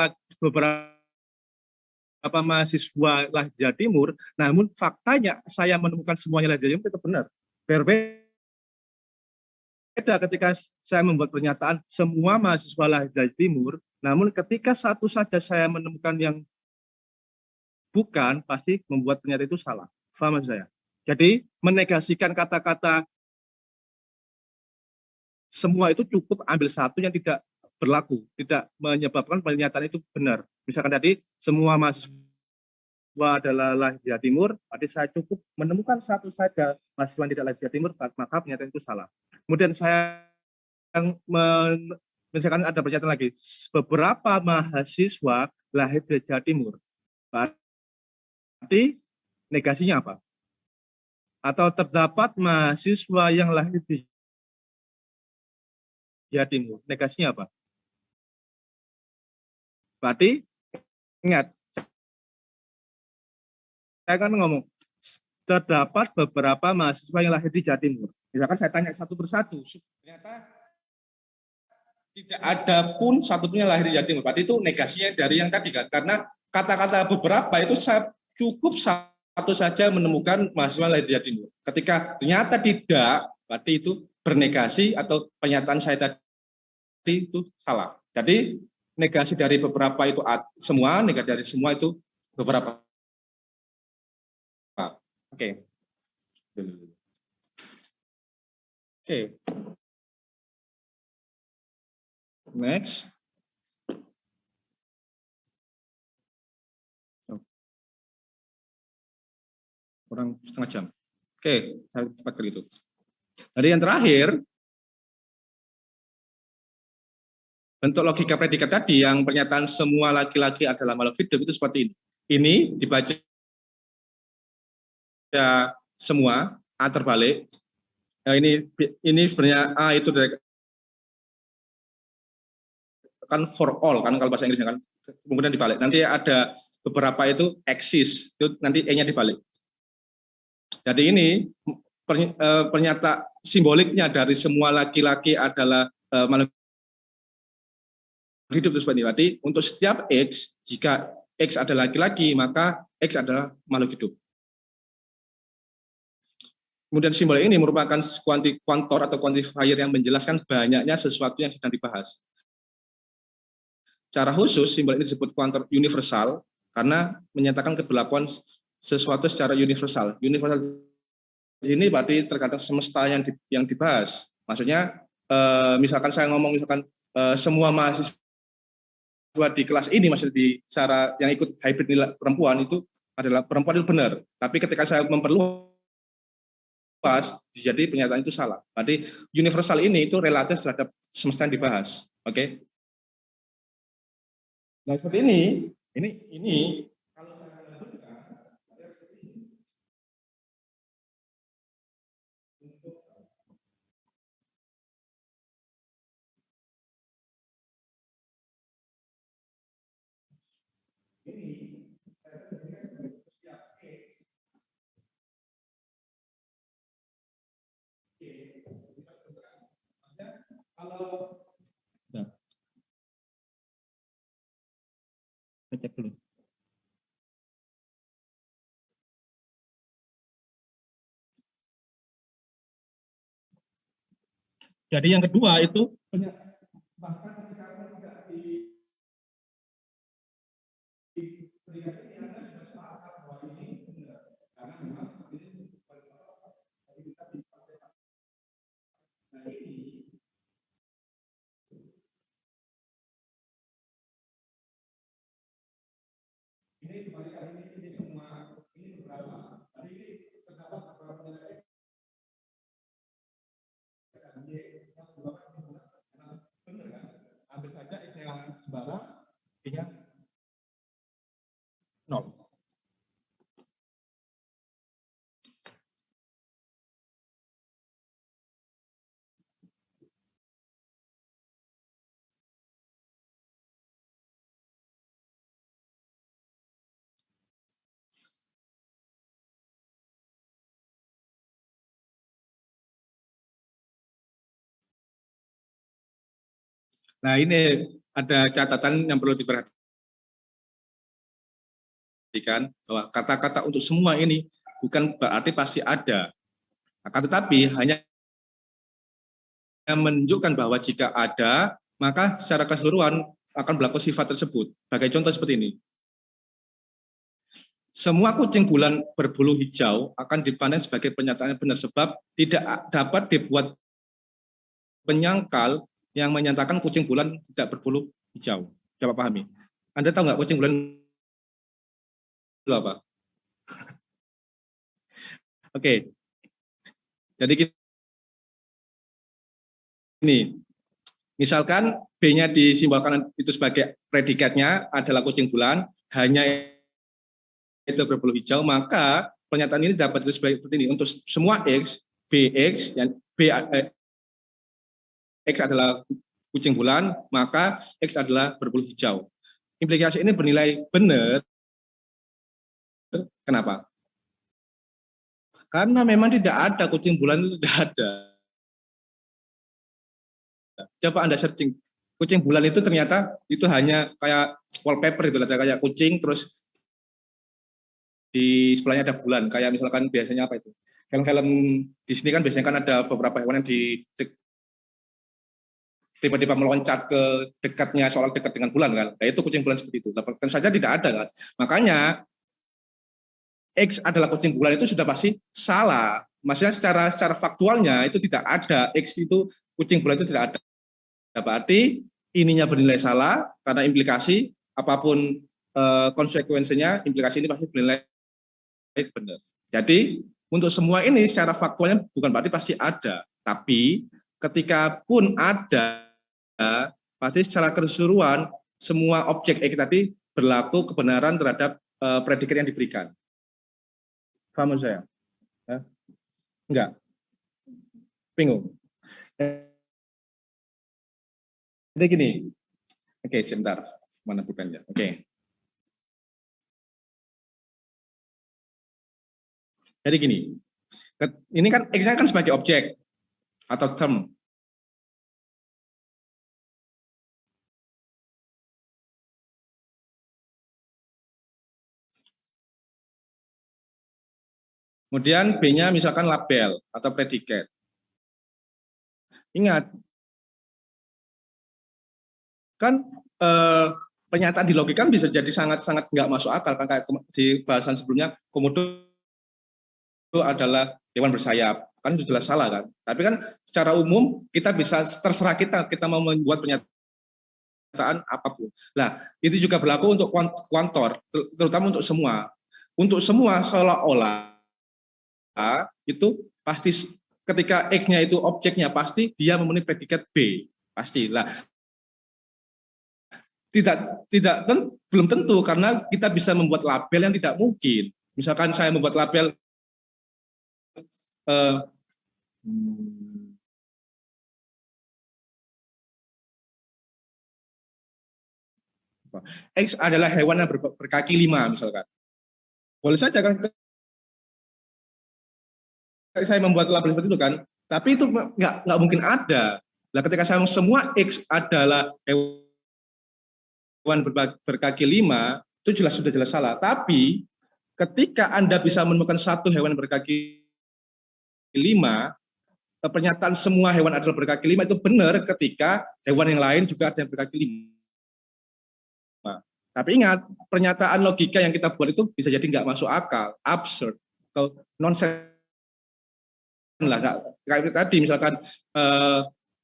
mahasiswa Lahja Timur, namun faktanya saya menemukan semuanya Lahja Timur, itu benar. Berbeda ketika saya membuat pernyataan semua mahasiswa Lahja Timur, namun ketika satu saja saya menemukan yang bukan, pasti membuat pernyataan itu salah. Paham saya? Jadi menegasikan kata-kata semua itu cukup ambil satu yang tidak berlaku, tidak menyebabkan pernyataan itu benar. Misalkan tadi semua mahasiswa adalah Lahja Timur, berarti saya cukup menemukan satu saja mahasiswa yang tidak Lahja Timur, maka pernyataan itu salah. Kemudian saya misalkan ada pernyataan lagi, beberapa mahasiswa lahir di Jawa Timur, berarti negasinya apa? Atau terdapat mahasiswa yang lahir di Jawa Timur, negasinya apa? Berarti ingat, saya kan ngomong terdapat beberapa mahasiswa yang lahir di Jawa Timur. Misalkan saya tanya satu persatu, ternyata tidak ada pun satupun yang lahir di Jawa Timur. Berarti itu negasinya dari yang tadi kan, karena kata-kata beberapa itu saya cukup satu saja menemukan mahasiswa lahir di Jawa Timur. Ketika ternyata tidak, berarti itu bernegasi atau pernyataan saya tadi itu salah. Jadi negasi dari beberapa itu semua, negasi dari semua itu beberapa. Oke. Oke. Next. Kurang setengah jam. Oke, saya cepat kali itu. Jadi yang terakhir, bentuk logika predikat tadi yang pernyataan semua laki-laki adalah makhluk hidup itu seperti ini. Ini dibaca semua, A terbalik. Nah, ini sebenarnya A itu dari kan for all kan kalau bahasa Inggrisnya kan, kemudian dibalik. Nanti ada beberapa itu exist, itu nanti E-nya dibalik. Jadi ini pernyataan simboliknya dari semua laki-laki adalah makhluk hidup itu seperti ini. Berarti untuk setiap X, jika X adalah laki-laki, maka X adalah makhluk hidup. Kemudian simbol ini merupakan kuantor atau quantifier yang menjelaskan banyaknya sesuatu yang sedang dibahas. Secara khusus, simbol ini disebut kuantor universal karena menyatakan keberlakuan sesuatu secara universal. Universal di sini berarti terkadang semesta yang dibahas. Maksudnya, misalkan saya ngomong semua mahasiswa di kelas ini masih di secara yang ikut hybrid nilai perempuan itu adalah perempuan itu benar. Tapi ketika saya memperluas, jadi pernyataan itu salah. Berarti universal ini itu relatif terhadap semesta yang dibahas. Oke. Nah, seperti ini kalau saya lanjutkan untuk ini saya berikan setiap case. Maksudnya kalau cek dulu. Jadi yang kedua itu bahkan ketika tidak diberikan ini Anda sudah sepakat bahwa ini benar karena memang ini kita dipakai. Nah ini dibalikan ini semua ini beberapa. Tadi ini terdapat beberapa nilai yang benar kan? Ambil saja X yang sembarang, Y-nya 0. Nah ini ada catatan yang perlu diperhatikan bahwa kata-kata untuk semua ini bukan berarti pasti ada. Akan tetapi hanya menunjukkan bahwa jika ada, maka secara keseluruhan akan berlaku sifat tersebut. Sebagai contoh seperti ini. Semua kucing bulan berbulu hijau akan dipandang sebagai pernyataan yang benar sebab tidak dapat dibuat penyangkal yang menyatakan kucing bulan tidak berbulu hijau. Coba pahami. Anda tahu nggak kucing bulan itu apa? Oke. Jadi ini, misalkan B-nya disimbolkan itu sebagai predikatnya adalah kucing bulan, hanya itu berbulu hijau, maka pernyataan ini dapat ditulis seperti ini. Untuk semua X, BX, yang X adalah kucing bulan, maka X adalah berbulu hijau. Implikasi ini bernilai benar. Kenapa? Karena memang tidak ada kucing bulan itu tidak ada. Coba Anda searching. Kucing bulan itu ternyata itu hanya kayak wallpaper itu, kayak kucing terus di sebelahnya ada bulan. Kayak misalkan biasanya apa itu? Film-film di sini kan biasanya kan ada beberapa hewan yang tiba-tiba meloncat ke dekatnya soal dekat dengan bulan kan. Nah, itu kucing bulan seperti itu. Tentu saja tidak ada kan. Makanya X adalah kucing bulan itu sudah pasti salah. Maksudnya secara faktualnya itu tidak ada. X itu kucing bulan itu tidak ada. Berarti ininya bernilai salah karena implikasi apapun konsekuensinya, implikasi ini pasti bernilai benar. Jadi untuk semua ini secara faktualnya bukan berarti pasti ada. Tapi ketika pun ada, pasti secara keseluruhan semua objek X tadi berlaku kebenaran terhadap predikat yang diberikan. Paham saya? Ya? Enggak? Bingung? Jadi gini, oke sebentar, mana bukannya? Oke. Jadi gini, ini kan X-nya kan sebagai objek atau term. Kemudian B-nya misalkan label atau predikat. Ingat, kan pernyataan di logika kan bisa jadi sangat-sangat nggak masuk akal kan, kayak di bahasan sebelumnya komodo itu adalah hewan bersayap, kan itu jelas salah kan. Tapi kan secara umum kita bisa terserah kita mau membuat pernyataan apapun. Nah, itu juga berlaku untuk kuantor, terutama untuk semua. Untuk semua seolah-olah itu pasti ketika X-nya itu objeknya pasti dia memenuhi predikat B, pasti. Lah, belum tentu karena kita bisa membuat label yang tidak mungkin. Misalkan saya membuat label X adalah hewan yang berkaki 5 misalkan. Boleh saja kan saya membuat label seperti itu kan, tapi itu nggak mungkin ada. Nah, ketika saya semua X adalah hewan berkaki 5, itu sudah jelas salah. Tapi ketika Anda bisa menemukan satu hewan berkaki 5, pernyataan semua hewan adalah berkaki 5 itu benar ketika hewan yang lain juga ada yang berkaki 5. Tapi ingat, pernyataan logika yang kita buat itu bisa jadi nggak masuk akal, absurd, atau nonsense lah. Kayak tadi misalkan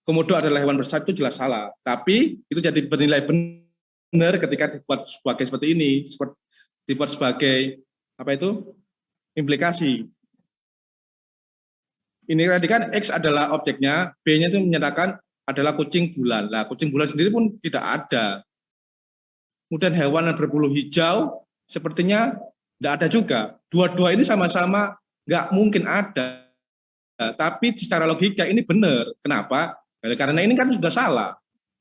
komodo adalah hewan bersayap itu jelas salah. Tapi itu jadi bernilai benar ketika dibuat sebagai seperti ini, dibuat sebagai apa itu implikasi. Ini tadi kan X adalah objeknya, B-nya itu menyatakan adalah kucing bulan. Nah, kucing bulan sendiri pun tidak ada. Kemudian hewan yang berbulu hijau sepertinya tidak ada juga. Dua-dua ini sama-sama nggak mungkin ada. Tapi secara logika ini benar. Kenapa? Karena ini kan sudah salah.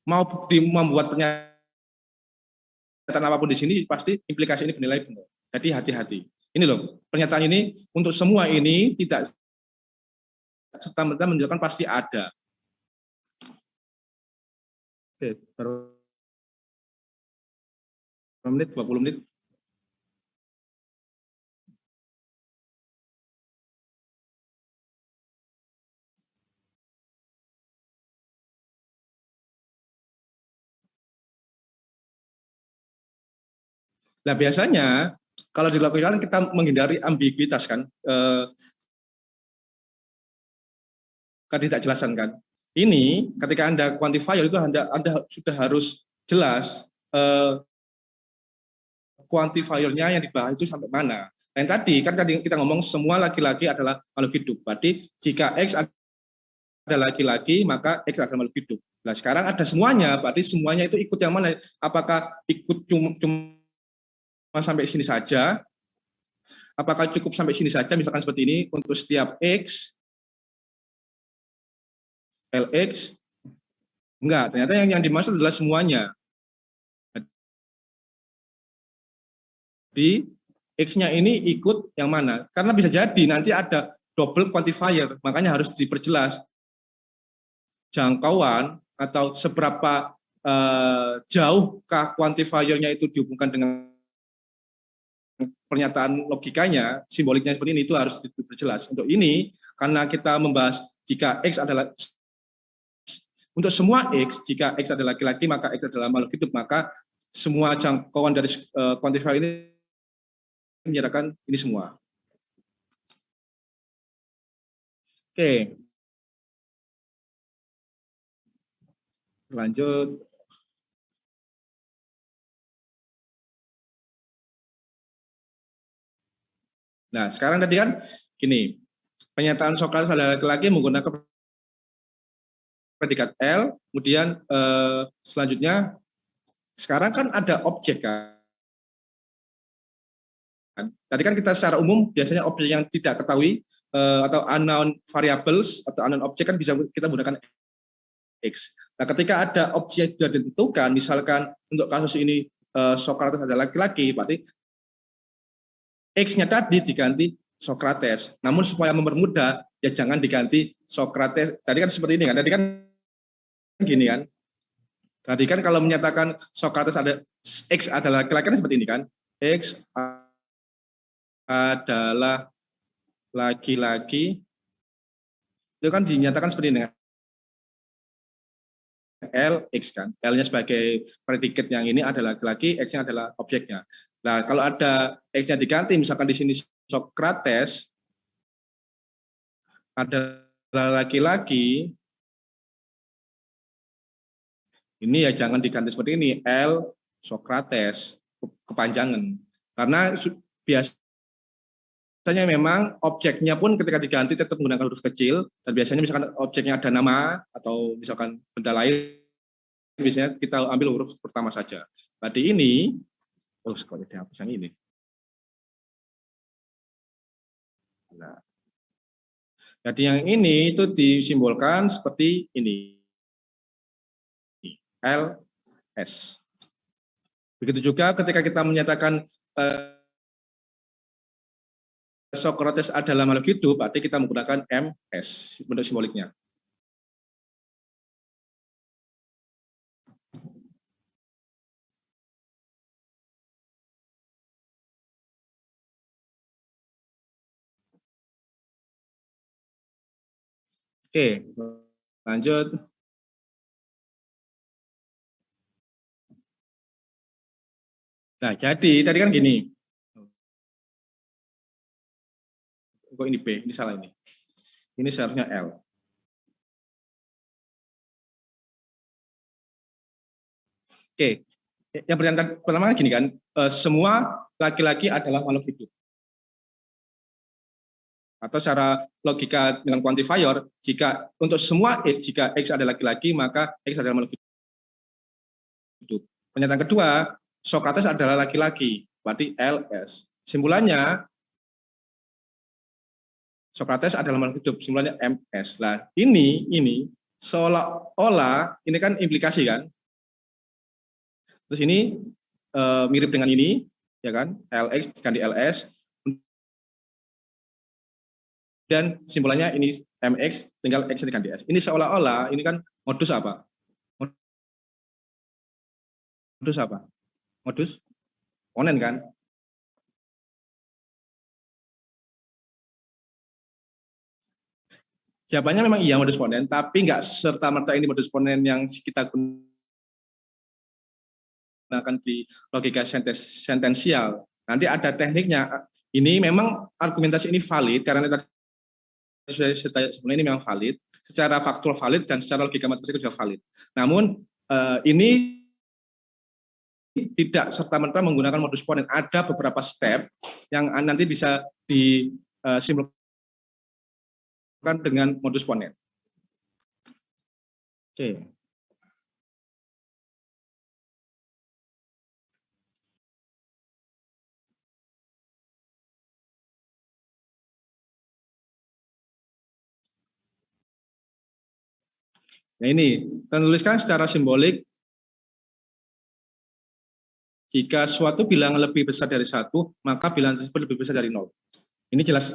Mau membuat pernyataan apapun di sini pasti implikasi ini bernilai benar. Jadi hati-hati. Ini loh, pernyataan ini untuk semua ini tidak serta-merta menunjukkan pasti ada. Oke, baru menit, 20 menit. Nah, biasanya kalau dilakukan kita menghindari ambiguitas kan, tidak jelasan kan. Ini ketika Anda quantifier itu Anda sudah harus jelas quantifiernya yang dibahas itu sampai mana. Dan tadi kita ngomong semua laki-laki adalah makhluk hidup. Berarti jika X ada laki-laki maka X adalah makhluk hidup. Nah, sekarang ada semuanya, berarti semuanya itu ikut yang mana? Apakah ikut cuma sampai sini saja? Apakah cukup sampai sini saja? Misalkan seperti ini untuk setiap X, LX, enggak, ternyata yang dimaksud adalah semuanya. Di X-nya ini ikut yang mana? Karena bisa jadi nanti ada double quantifier, makanya harus diperjelas jangkauan atau seberapa jauhkah quantifiernya itu dihubungkan dengan pernyataan logikanya, simboliknya seperti ini, itu harus diperjelas. Untuk ini, karena kita membahas jika X adalah untuk semua X, jika X adalah laki-laki, maka X adalah makhluk hidup, maka semua jangkauan dari quantifier ini menyatakan ini semua. Oke. Lanjut. Nah, sekarang tadi kan gini, pernyataan Sokrates adalah laki-laki menggunakan predikat L, kemudian selanjutnya sekarang kan ada objek kan. Tadi kan kita secara umum biasanya objek yang tidak ketahui atau unknown variables atau unknown object kan bisa kita menggunakan X. Nah, ketika ada objek sudah ditentukan, misalkan untuk kasus ini Sokrates adalah laki-laki, berarti X-nya tadi diganti Sokrates. Namun supaya mempermudah, ya jangan diganti Sokrates. Tadi kan seperti ini kan, tadi kan gini kan. Tadi kan kalau menyatakan Sokrates ada X adalah laki-laki kan seperti ini kan. X adalah laki-laki itu kan dinyatakan seperti ini, L, X kan. L-nya sebagai predikat yang ini adalah laki-laki, X-nya adalah objeknya. Nah, kalau ada X-nya diganti, misalkan di sini Socrates adalah laki-laki, ini ya jangan diganti seperti ini, L, Socrates, kepanjangan. Karena biasanya memang objeknya pun ketika diganti tetap menggunakan huruf kecil, dan biasanya misalkan objeknya ada nama atau misalkan benda lain, biasanya kita ambil huruf pertama saja. Berarti ini, oh kok dihapus yang ini. Nah, jadi yang ini itu disimbolkan seperti ini, L, S. Begitu juga ketika kita menyatakan Socrates adalah makhluk hidup, berarti kita menggunakan MS bentuk simboliknya. Oke, lanjut. Nah, jadi tadi kan gini. Kok ini B? Ini salah ini. Ini seharusnya L. Oke, yang pertama gini kan, semua laki-laki adalah makhluk hidup. Atau secara logika dengan quantifier, jika untuk semua X, jika X adalah laki-laki, maka X adalah makhluk hidup. Pernyataan kedua, Socrates adalah laki-laki, berarti LS. Simpulannya, Socrates adalah makhluk hidup, simpulannya MS. Nah, ini seolah-olah, ini kan implikasi kan. Terus ini mirip dengan ini, ya kan, LX ganti LS. Dan simpulannya ini MX, tinggal X diganti S. Ini seolah-olah, ini kan modus apa? Modus apa? Modus ponen kan? Jawabannya memang iya modus ponen, tapi nggak serta-merta ini modus ponen yang kita gunakan di logika sentensial. Nanti ada tekniknya. Ini memang argumentasi ini valid, karena saya sebenarnya ini memang valid, secara faktual valid dan secara logika matematika juga valid. Namun ini tidak serta-merta menggunakan modus ponen. Ada beberapa step yang nanti bisa disimpulkan dengan modus ponen. Oke. Nah ini, kita tuliskan secara simbolik, jika suatu bilangan lebih besar dari 1, maka bilangan tersebut lebih besar dari 0. Ini jelas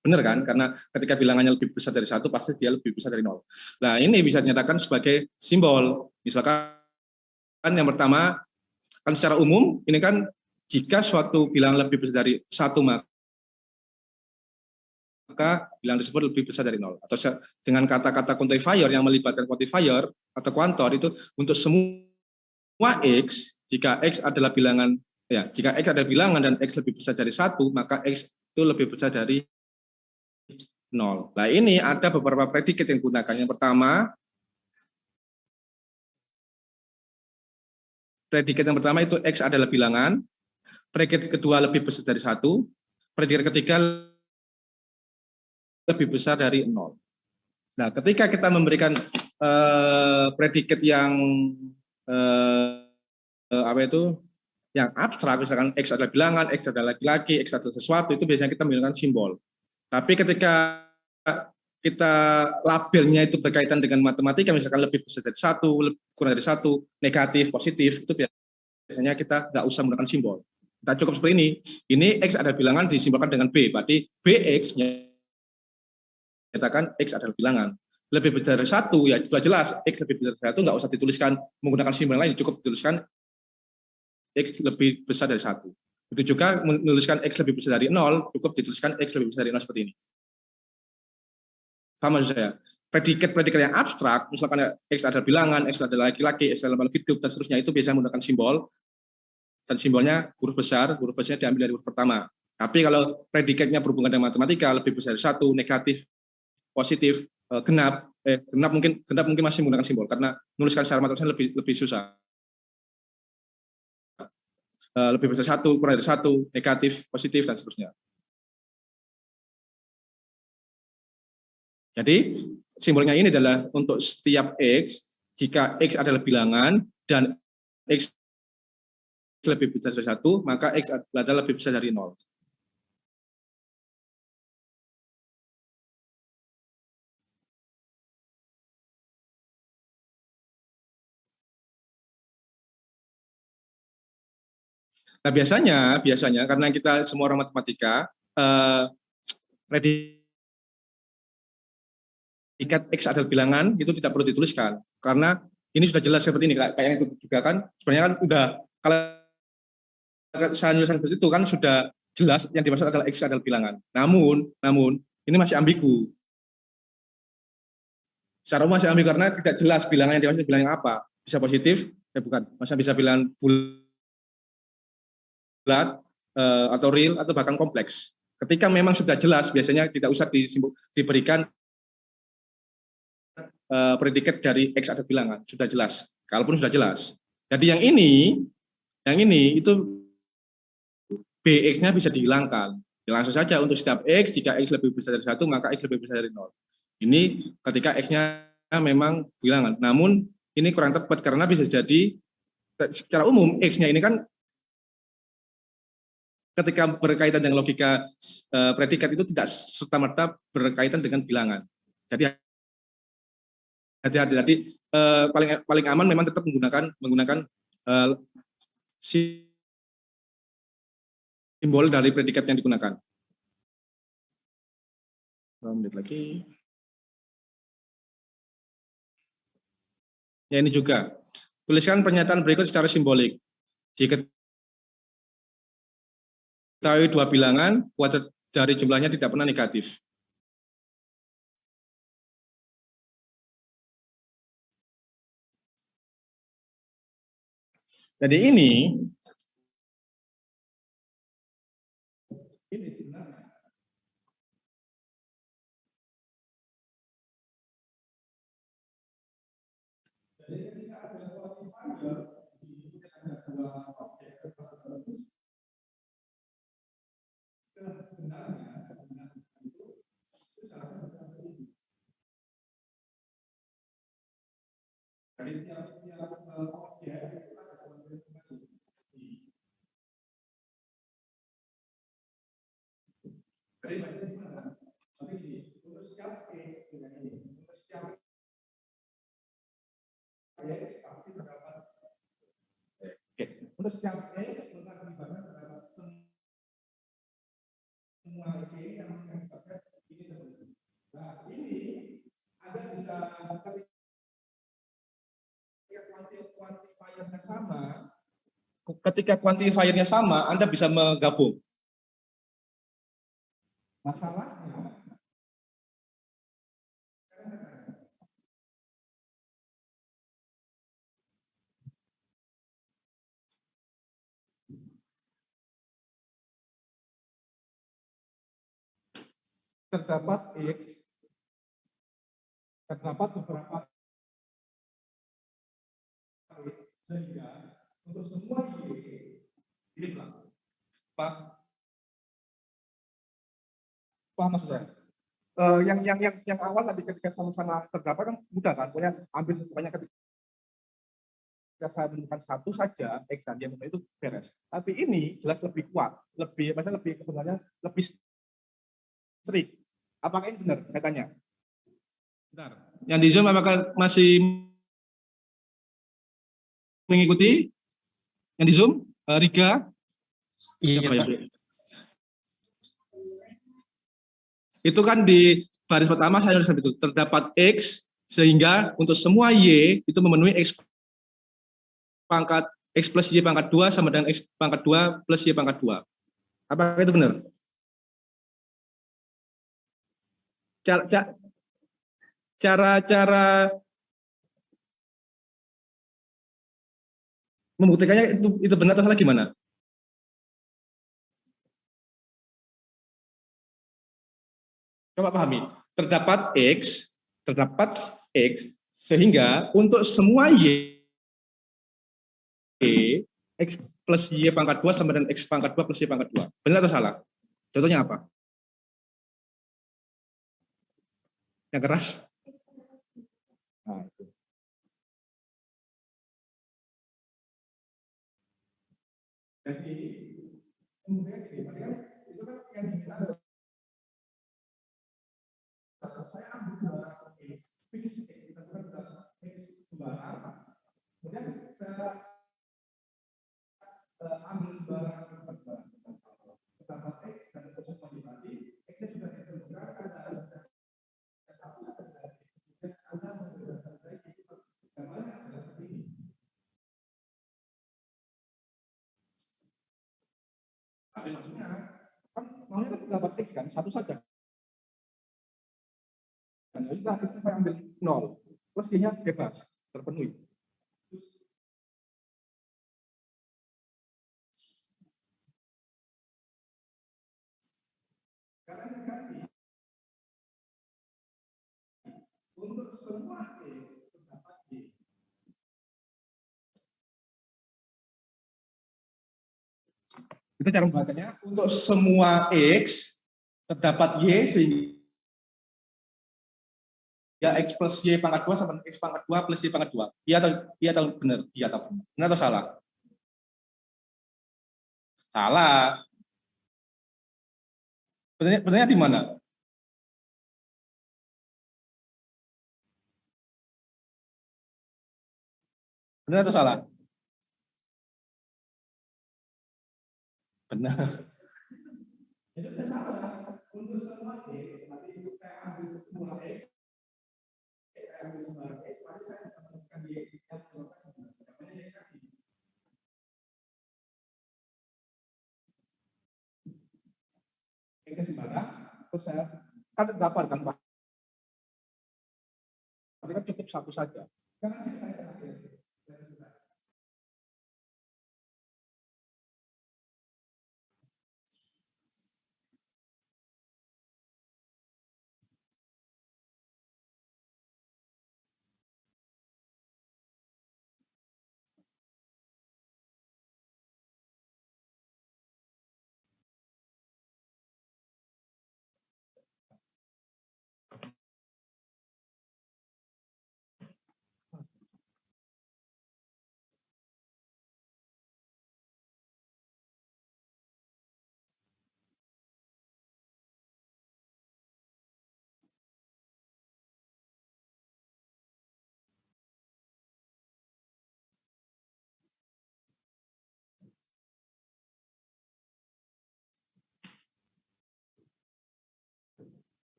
benar kan? Karena ketika bilangannya lebih besar dari 1, pasti dia lebih besar dari 0. Nah ini bisa dinyatakan sebagai simbol. Misalkan yang pertama, kan secara umum, ini kan jika suatu bilangan lebih besar dari 1, maka bilangan tersebut lebih besar dari 0. Atau dengan kata-kata quantifier yang melibatkan quantifier atau kuantor itu untuk semua X, jika X adalah bilangan, ya, jika X adalah bilangan dan X lebih besar dari 1, maka X itu lebih besar dari 0. Nah ini ada beberapa predikat yang digunakan. Yang pertama, predikat yang pertama itu X adalah bilangan, predikat kedua lebih besar dari 1, predikat ketiga lebih besar dari 0. Nah, ketika kita memberikan predikat yang yang abstrak, misalkan X adalah bilangan, X adalah laki-laki, X adalah sesuatu, itu biasanya kita menggunakan simbol. Tapi ketika kita labelnya itu berkaitan dengan matematika, misalkan lebih besar dari 1, kurang dari 1, negatif, positif, itu biasanya kita nggak usah menggunakan simbol. Kita cukup seperti ini. Ini X adalah bilangan disimbolkan dengan B, berarti BX menyatakan X adalah bilangan. Lebih besar dari 1, ya sudah jelas, X lebih besar dari 1, nggak usah dituliskan menggunakan simbol lain, cukup dituliskan X lebih besar dari 1. Begitu juga menuliskan X lebih besar dari 0, cukup dituliskan X lebih besar dari 0 seperti ini. Paham maksud saya? Predikat yang abstrak, misalkan X adalah bilangan, X adalah laki-laki, X adalah makhluk hidup, dan seterusnya, itu biasanya menggunakan simbol, dan simbolnya huruf besarnya diambil dari huruf pertama. Tapi kalau predikatnya berhubungan dengan matematika, lebih besar dari 1, negatif, positif, genap mungkin masih menggunakan simbol, karena menuliskan secara matematika lebih susah. Lebih besar 1, kurang dari 1, negatif, positif, dan seterusnya. Jadi simbolnya ini adalah untuk setiap X, jika X adalah bilangan dan X lebih besar dari 1, maka X adalah lebih besar dari 0. Nah, biasanya karena kita semua orang matematika, predikat X adalah bilangan itu tidak perlu dituliskan, karena ini sudah jelas seperti ini, kayak yang itu juga kan sebenarnya kan udah, kalau saya nuliskan seperti itu kan sudah jelas yang dimaksud adalah X adalah bilangan. Namun ini masih ambigu. Secara umum masih ambigu karena tidak jelas bilangan yang dimaksud bilangan apa. Bisa positif, bukan. Masa bisa bilangan bulat atau real atau bahkan kompleks. Ketika memang sudah jelas, biasanya tidak usah diberikan predikat dari X adalah bilangan, sudah jelas. Kalaupun sudah jelas. Jadi yang ini itu BX-nya bisa dihilangkan. Langsung saja untuk setiap X, jika X lebih besar dari 1, maka X lebih besar dari 0. Ini ketika X-nya memang bilangan. Namun ini kurang tepat karena bisa jadi secara umum X-nya ini kan ketika berkaitan dengan logika predikat itu tidak serta-merta berkaitan dengan bilangan. Jadi hati-hati. Jadi paling aman memang tetap menggunakan simbol dari predikat yang digunakan. Menit lagi. Ya, ini juga. Tuliskan pernyataan berikut secara simbolik. Diketahui dua bilangan, kuadrat dari jumlahnya tidak pernah negatif. Jadi ini sebenarnya jadi ketika ada quantifier di sini ada dua objek sebenarnya itu secara ini. Jadi setiap objek itu ada kuantifikasi. Jadi bagaimana? Tapi ini untuk setiap X dengan ini, untuk setiap X pasti terdapat. Oke, untuk setiap X maka akibatnya terdapat semua Y yang mengakibatkan ini terjadi. Nah, ini Anda bisa ketika quantifiernya sama, Anda bisa menggabung. Masalahnya terdapat X, terdapat beberapa X, sehingga untuk semua Y ini Pak maksud saya yang awal tadi ketika sama-sama terdapat kan mudah kan, punya ambil banyak ketika saya menemukan satu saja X dan Y itu beres. Tapi ini jelas lebih kuat, sebenarnya lebih strict. Apakah ini benar katanya? Benar. Yang di Zoom apakah masih mengikuti? Yang di Zoom, Riga? Iya, Pak. Itu kan di baris pertama saya tuliskan itu terdapat X sehingga untuk semua Y itu memenuhi X pangkat X plus Y pangkat 2 sama dengan X pangkat 2 plus Y pangkat 2. Apakah itu benar? Cara membuktikannya itu benar atau salah gimana? Coba pahami. Terdapat X, sehingga untuk semua Y, X plus Y pangkat 2 sama dengan X pangkat 2 plus Y pangkat 2. Benar atau salah? Contohnya apa? Yang keras? Nah, itu. Jadi, kemudian itu kan yang diminta saya ambil dua X, fix X, kita bukan X sembarang, kemudian saya ambil sembarang pertama X dan proses modifikasi, X-nya sudah ditentukan dan satu saja X, Anda menggunakan lagi gambarnya adalah seperti ini. Tapi maksudnya kan maunya kan dapat X kan satu saja. Dan jadi itu saya ambil 0, terus dia bebas terpenuhi. Karena ganti untuk semua X terdapat Y. Itu cara membacanya. Untuk semua X terdapat Y sehingga X plus Y pangkat 2 sama X pangkat 2 plus Y pangkat 2. Iya atau benar? Iya atau benar? Benar atau salah? Salah. Benarnya di mana? Benar atau salah? Benar. Itu tidak salah. Untuk semua X, nanti saya ambil semua X, saya ambil semua X, maka saya bisa menemukan Y yang keluarkan namanya Y tadi. X sembarang, terus saya kan terdapat kan Pak. Tapi kan cukup satu saja. Jangan saya terakhir.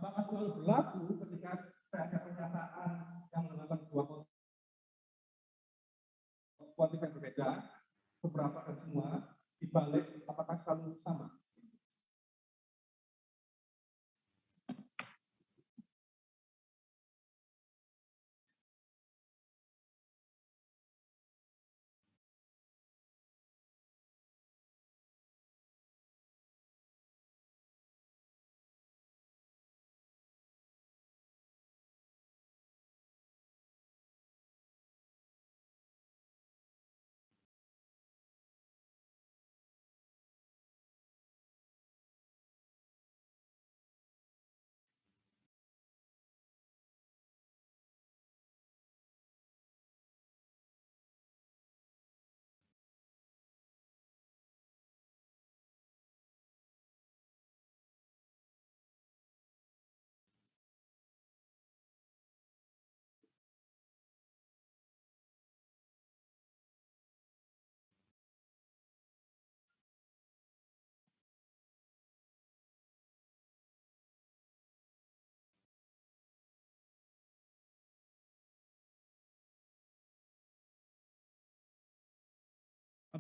Apakah selalu berlaku ketika saya ada pernyataan yang menggunakan dua kuantum yang berbeda, beberapa dan semua, dibalik apakah selalu sama?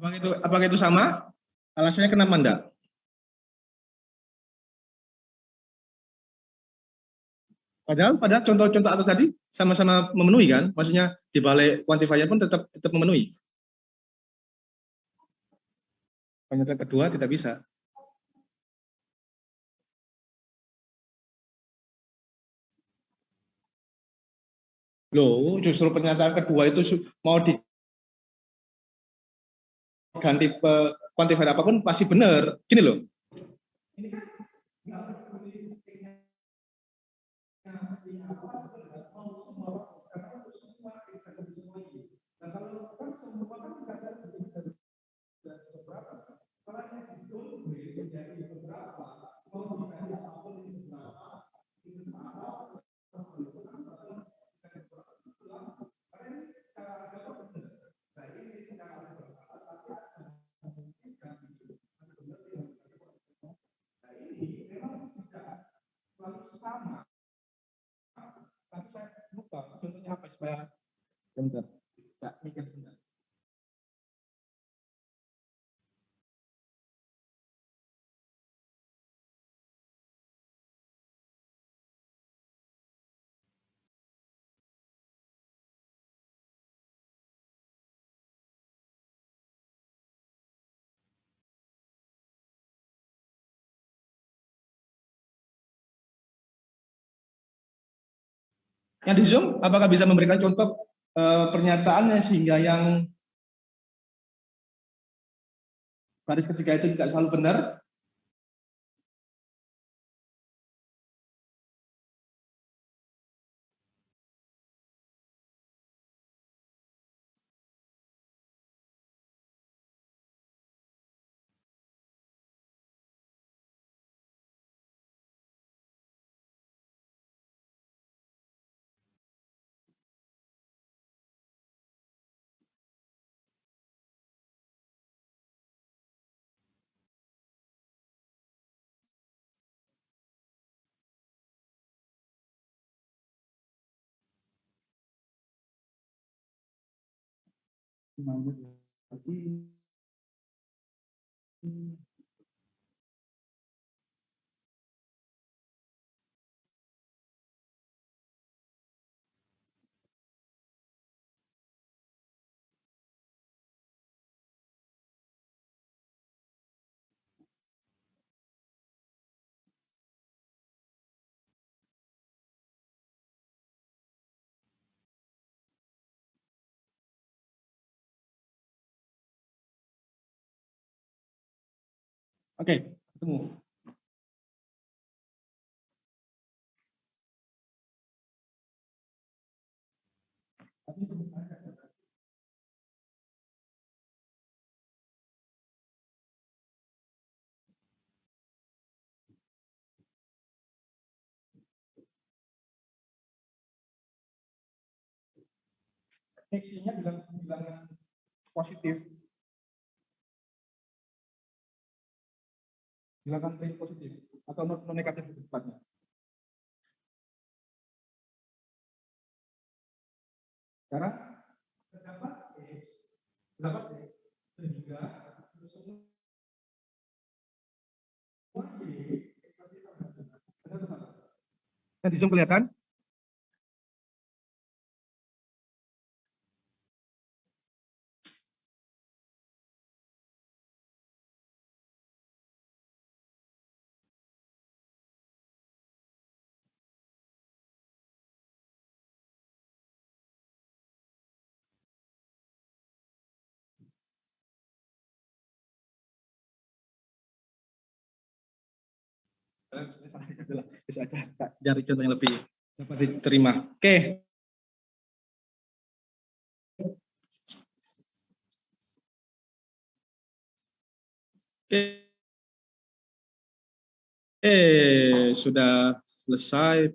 Apakah itu sama? Alasannya kenapa enggak? Padahal contoh-contoh atas tadi sama-sama memenuhi kan? Maksudnya di balik quantifier pun tetap memenuhi. Pernyataan kedua tidak bisa. Loh, justru pernyataan kedua itu mau diganti quantifier apapun pasti benar. Gini loh. Tapi saya lupa contohnya apa supaya bentar. Tak mikir bentar. Yang di Zoom, apakah bisa memberikan contoh pernyataannya sehingga yang baris ketiga itu tidak selalu benar? Oke, ketemu. X-nya bilang positif, bilangan ring positif atau non negatif tepatnya. Sekarang terdapat X, sehingga semua Y pasti sama. Benar atau salah? Yang di Zoom kelihatan? Bisa aja cari contoh yang lebih dapat diterima. Oke. Sudah selesai.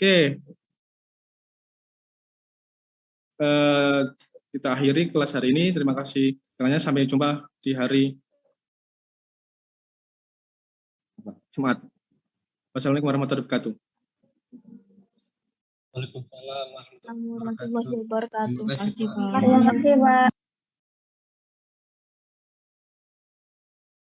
Oke. Oke. kita akhiri kelas hari ini. Terima kasih. Sampai jumpa di hari Jumat. Wassalamualaikum warahmatullahi wabarakatuh. Waalaikumsalam warahmatullahi Warahmatullahi wabarakatuh. Terima kasih, Pak. Terima kasih, Pak. Terima kasih, Pak.